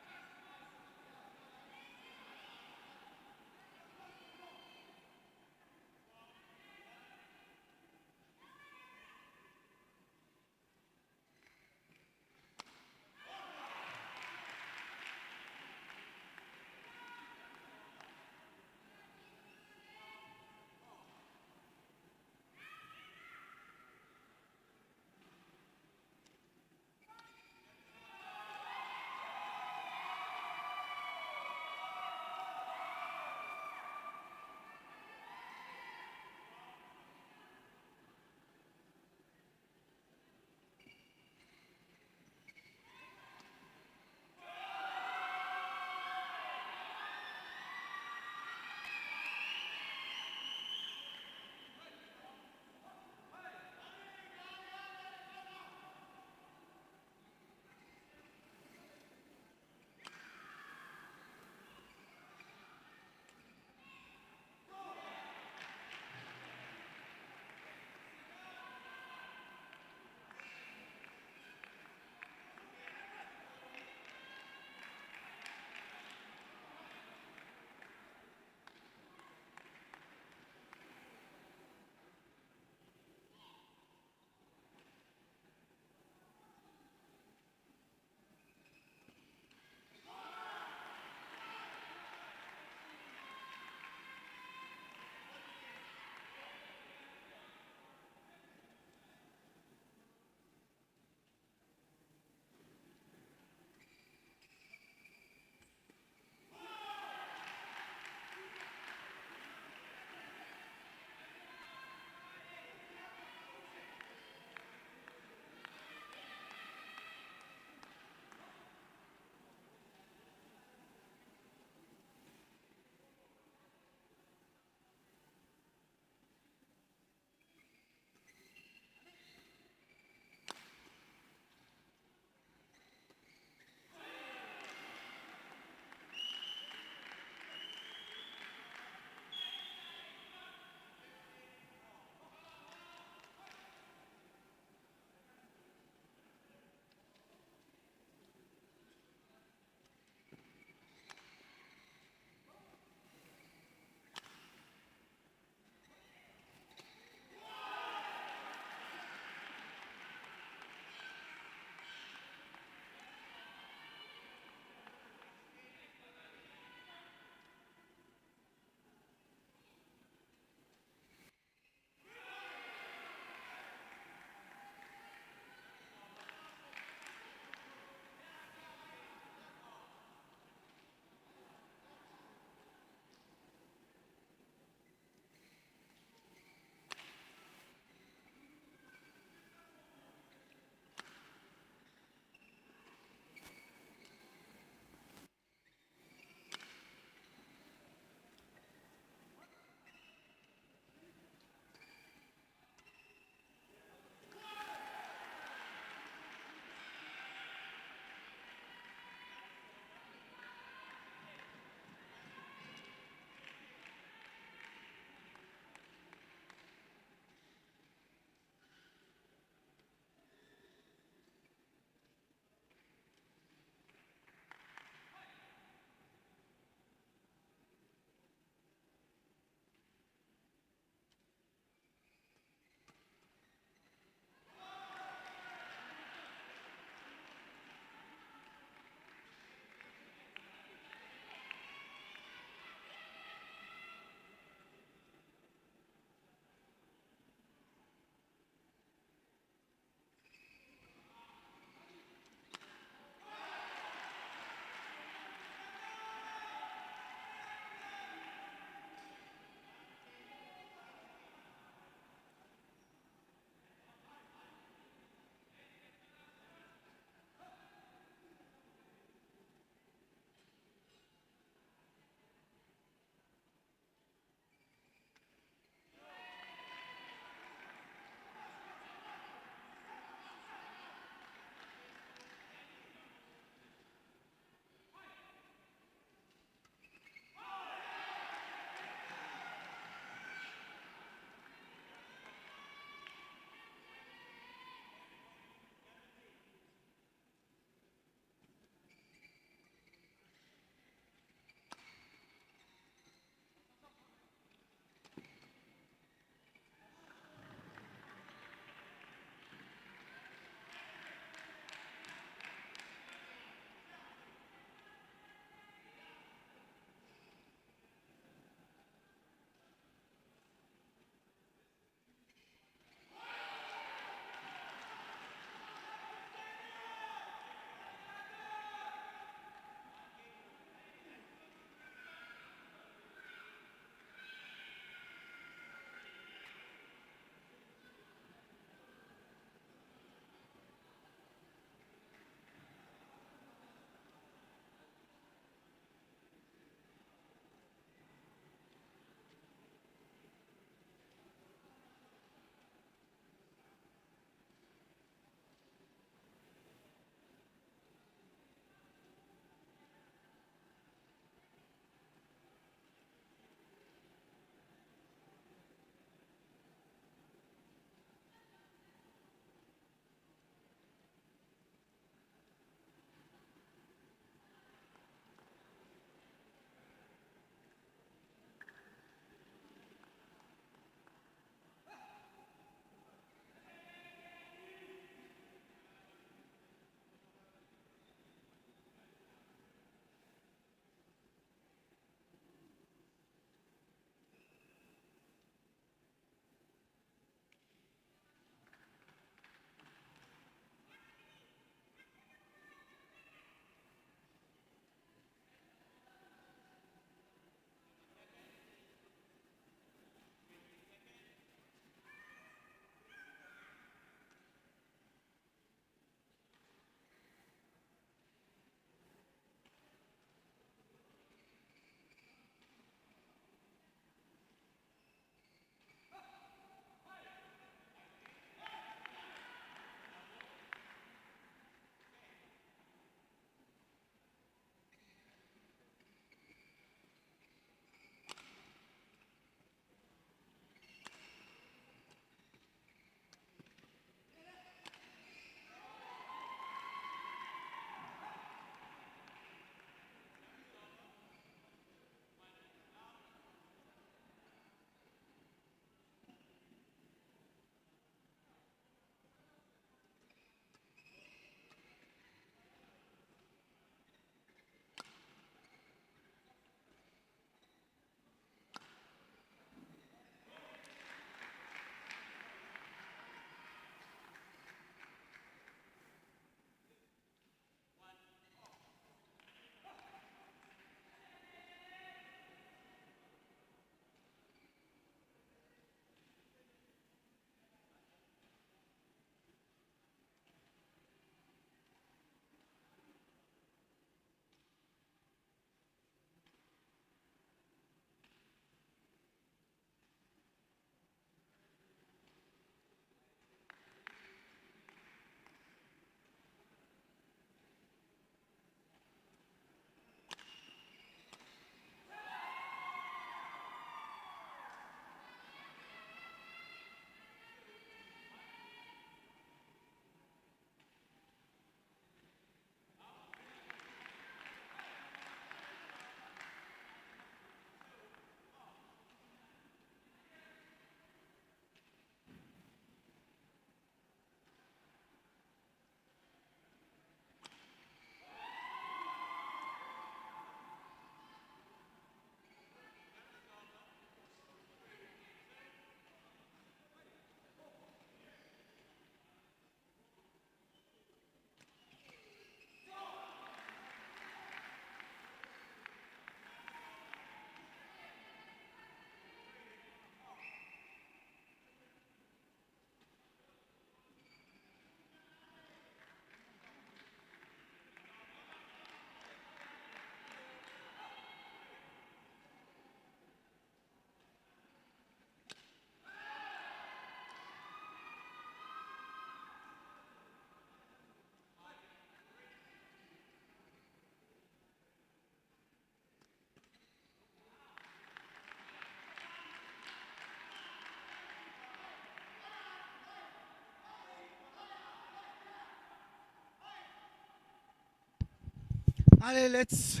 Allez, let's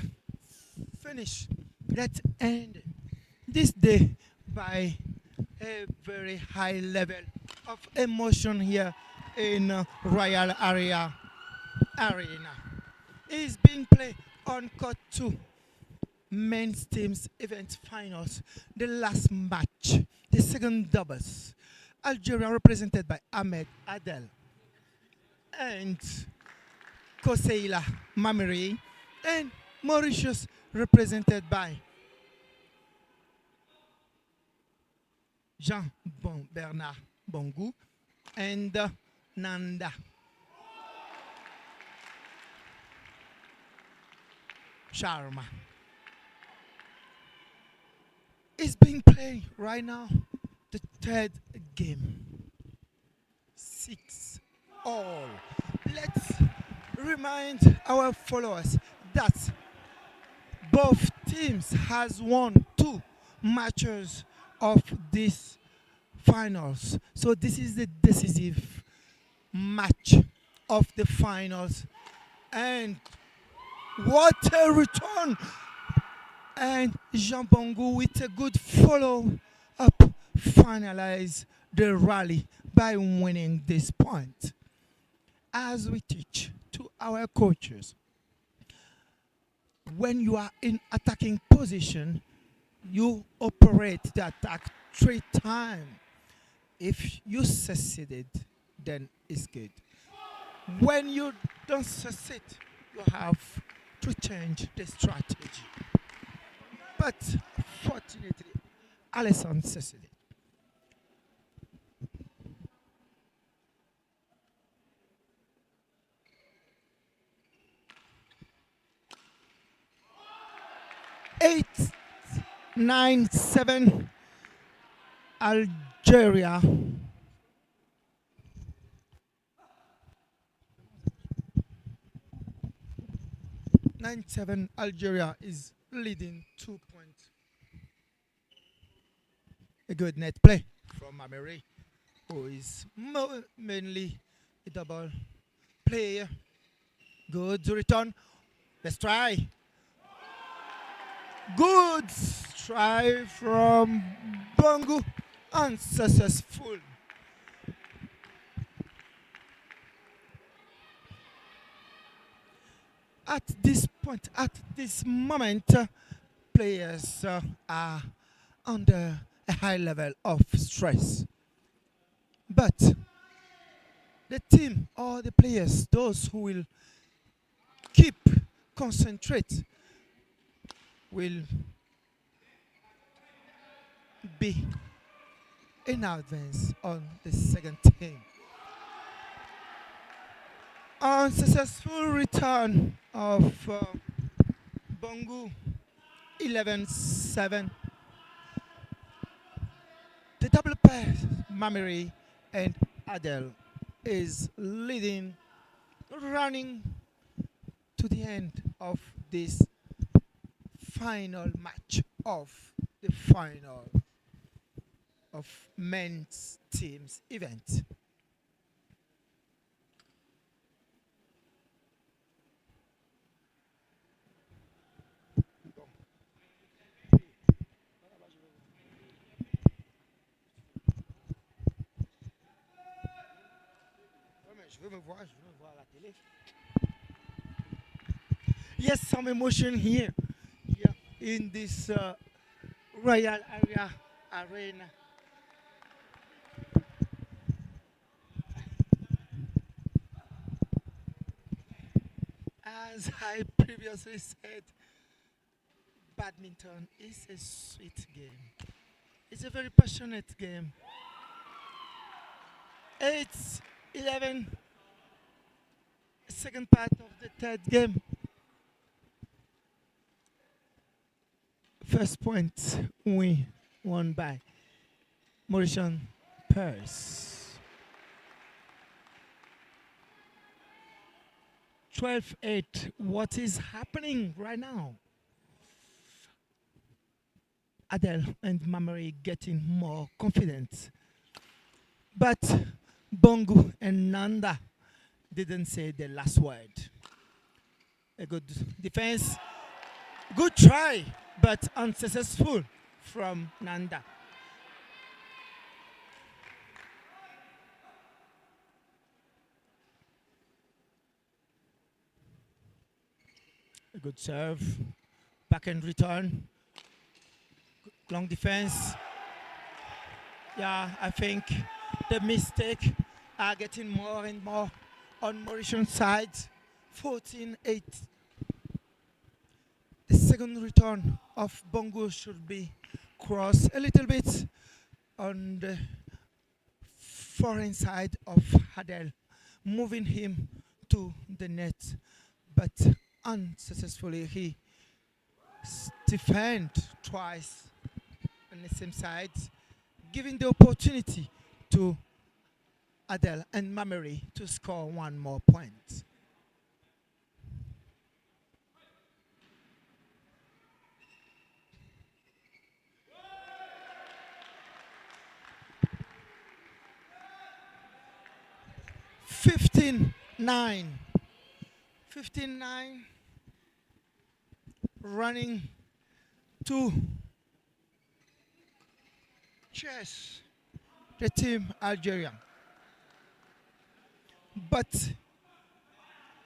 finish. Let's end this day by a very high level of emotion here in Royal Area Arena. Is being played on court 2 men's teams event finals. The last match, the second doubles. Algeria represented by Ahmed Adel and Koseila Mamiri, and Mauritius represented by Bernard Bongu and Nanda Sharma. It's being played right now, the third game. 6 all. Let's remind our followers that both teams has won 2 matches of these finals. So this is the decisive match of the finals. And what a return! And Jean Bongo with a good follow-up finalize the rally by winning this point. As we teach to our coaches, when you are in attacking position, you operate the attack 3 times. If you succeeded, then it's good. When you don't succeed, you have to change the strategy. But fortunately, Alison succeeded. Eight, 9-7, Algeria. 9-7, Algeria is leading 2 points. A good net play from Mamere, who is mainly a double player. Good return. Let's try. Good try from Bongo. Unsuccessful. At this point, at this moment, players are under a high level of stress. But the team or the players, those who will keep concentrate, will be in advance on the second team. Unsuccessful return of Bongo, 11-7. The double pass, Mamiri and Adel, is leading, running to the end of this final match of the final of men's teams event. Je veux me voir la télé. Yes, some emotion here, yeah, in this Royal Area Arena. As I previously said, badminton is a sweet game. It's a very passionate game. 8-11, second part of the third game. First point we won by Mauritian Purse. 12-8. What is happening right now? Adele and Mamari getting more confident. But Bongo and Nanda didn't say the last word. A good defense. Good try, but unsuccessful from Nanda. A good serve. Back and return. Long defense. Yeah, I think the mistake are getting more and more on Mauritian side. 14-8. The second return of Bongo should be crossed a little bit on the foreign side of Hadel, moving him to the net, but unsuccessfully he defend twice on the same side, giving the opportunity to Adel and Mamery to score one more point. Fifteen nine. 15-9, running to chase the team Algeria. But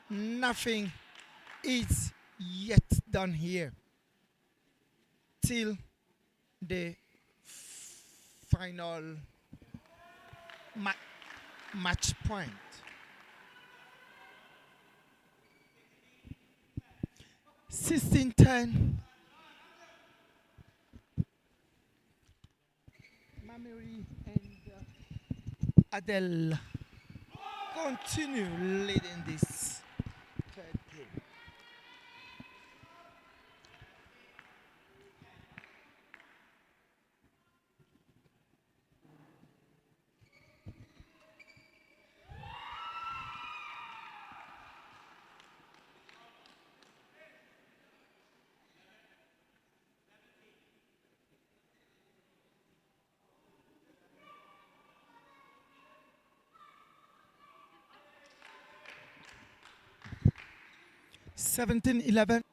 nothing is yet done here till the final match point. 16-10. Mamery and Adel continue leading this third game. Seventeen 11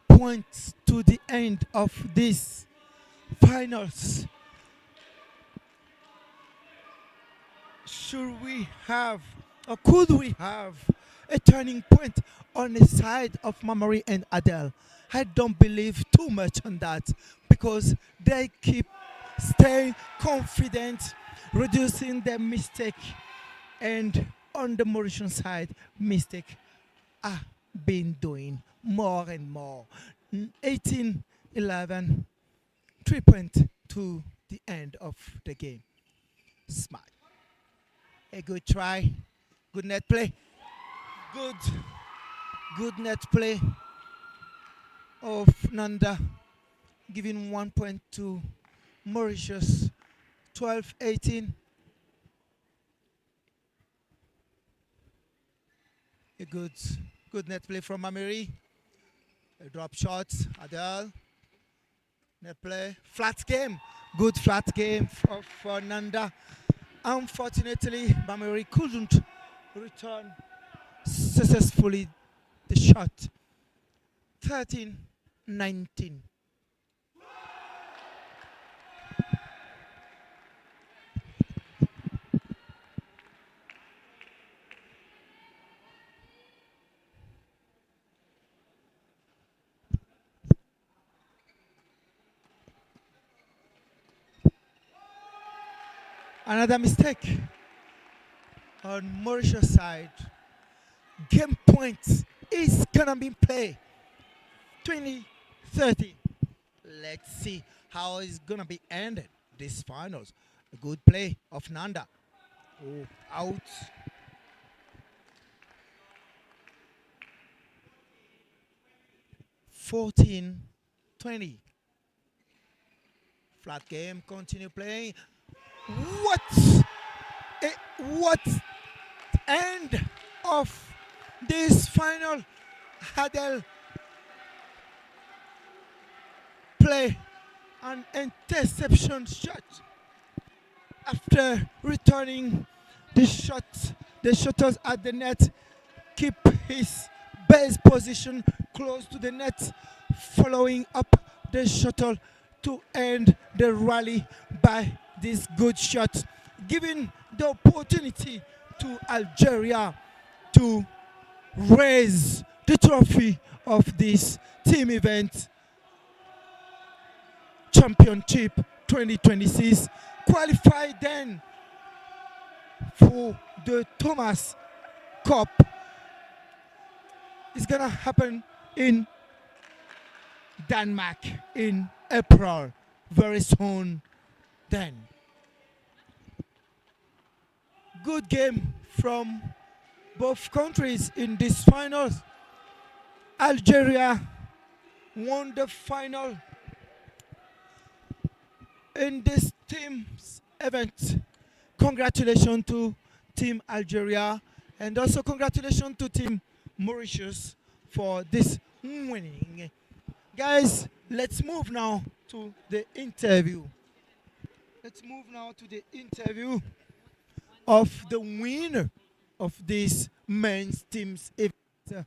points to the end of this finals. Should we have, or could we have, a turning point on the side of Mamery and Adel? I don't believe too much on that because they keep staying confident, reducing their mistake, and on the Mauritian side, mistake are been doing more and more. 18-11, 3 points to the end of the game. Smart. A good try, good net play, good net play of Nanda, giving 1 point to Mauritius. 12-18. A good net play from Mamery. A drop shot, Adel. Net play, flat game. Good flat game for Nanda. Unfortunately, Mamery couldn't return successfully the shot. 13-19. Another mistake on Mauritius side. Game points is gonna be played. 20-30. Let's see how it's gonna be ended this finals. A good play of Nanda. Oh, out. (14-20). Flat game, continue playing. What end of this final Hadel play an interception shot after returning the shutters at the net. keep his best position close to the net, following up the shuttle to end the rally by this good shot, giving the opportunity to Algeria to raise the trophy of this team event championship 2026, qualified then for the Thomas Cup. It's gonna happen in Denmark in April, very soon. Then, good game from both countries in this finals. Algeria won the final in this team's event. Congratulations to Team Algeria, and also congratulations to Team Mauritius for this winning. Guys, let's move now to the interview. Let's move now to the interview of the winner of this men's team's event.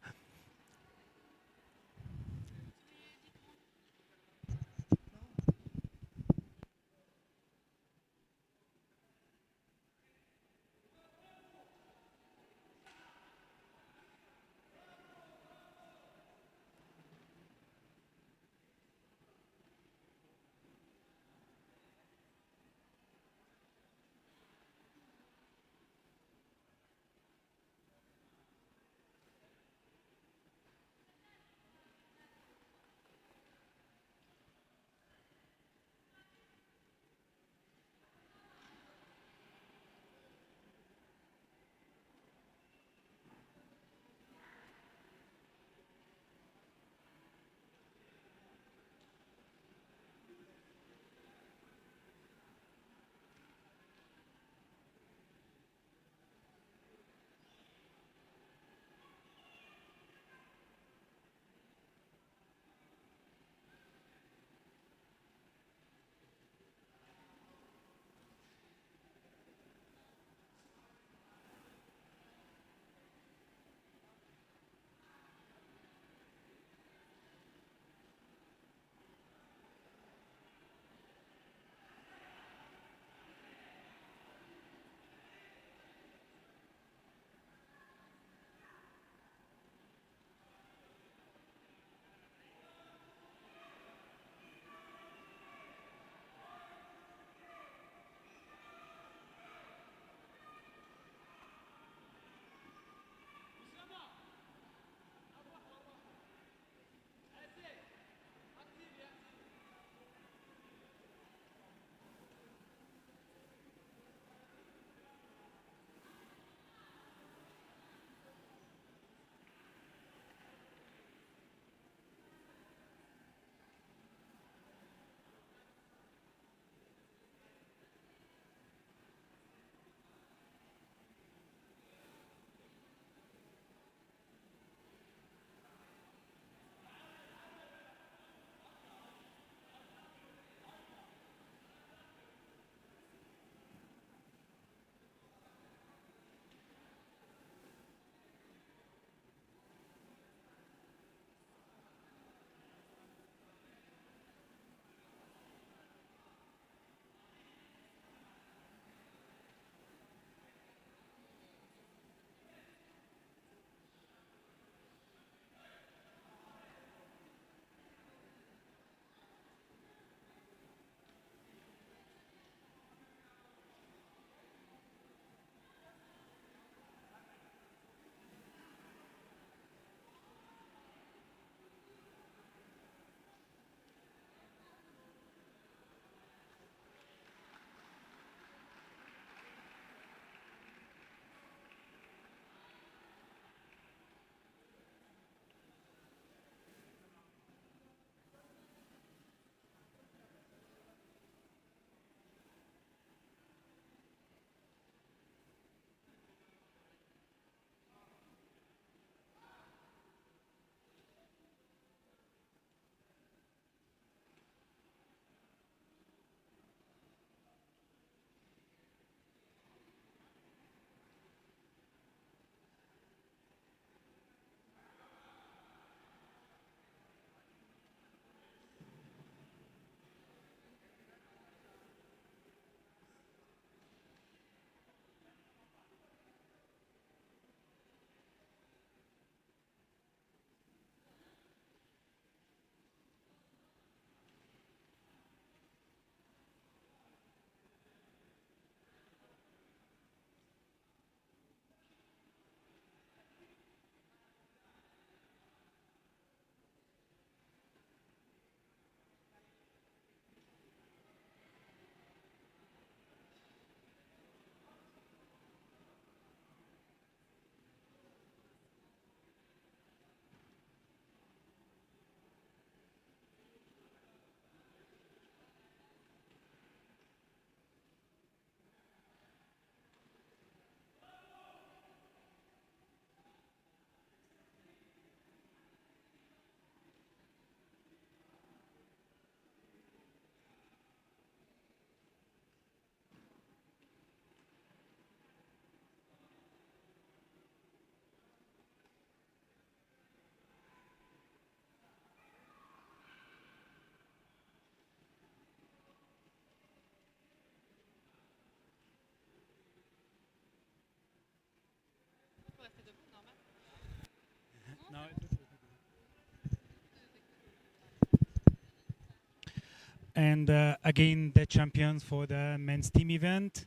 and again the champions for the men's team event.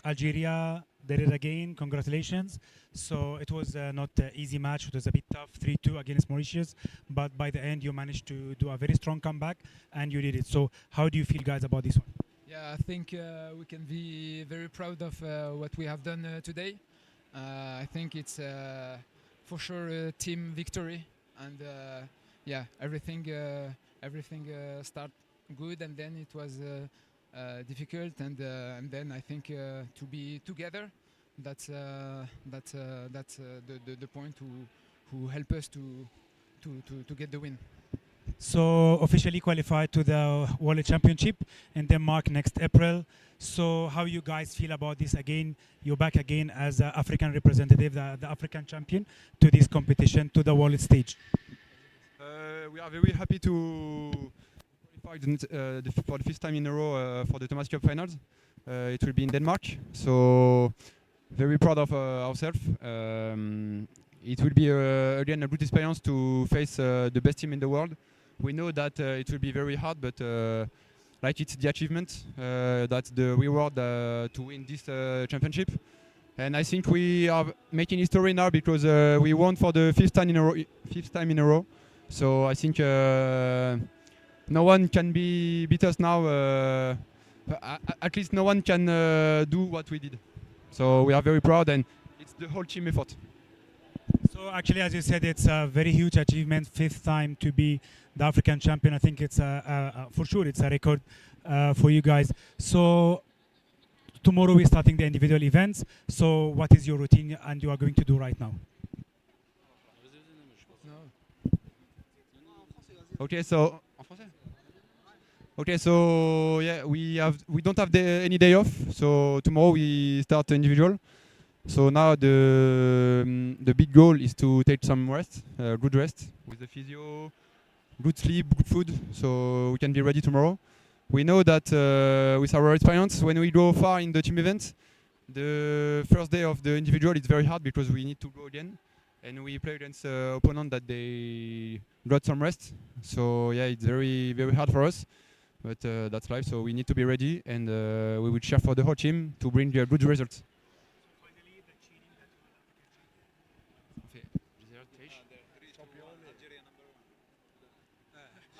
Algeria did it again. Congratulations. So it was not an easy match. It was a bit tough, 3-2 against Mauritius. But by the end, you managed to do a very strong comeback, and you did it. So how do you feel, guys, about this one? Yeah, I think we can be very proud of what we have done today. I think it's for sure a team victory, and yeah, everything start good, and then it was difficult, and then I think to be together, that's the point who help us to get the win. So officially qualified to the World Championship in Denmark next April. So how you guys feel about this again? You're back again as the African representative, the African champion to this competition, to the world stage. We are very happy to qualify for the fifth time in a row for the Thomas Cup finals. It will be in Denmark. So very proud of ourselves. It will be again a good experience to face the best team in the world. We know that it will be very hard, but like it's the achievement, that's the reward to win this championship. And I think we are making history now because we won for the fifth time in a row. So I think no one can beat us now. At least no one can do what we did. So we are very proud, and it's the whole team effort. So actually, as you said, it's a very huge achievement, fifth time to be the African champion. I think it's for sure it's a record for you guys. So tomorrow we're starting the individual events. So what is your routine and you are going to do right now? Okay, so yeah, we don't have any day off. So tomorrow we start individual. So now the big goal is to take some rest, good rest with the physio, good sleep, good food, so we can be ready tomorrow. We know that with our experience, when we go far in the team event, the first day of the individual is very hard because we need to go again, and we play against opponent that they got some rest. So yeah, it's very very hard for us, but that's life. So we need to be ready, and we will cheer for the whole team to bring good results.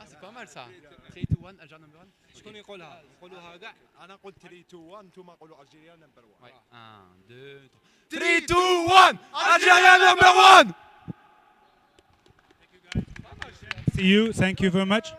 C'est pas mal ça. 3-2-1 Algérie number 1. شكون يقولها؟ نقولوها كاع. انا قلت 3-2-1 انتوما قولوا الجيريا نمبر 1. 1 2 3-2-1 Algérie number 1. See you. Thank you very much.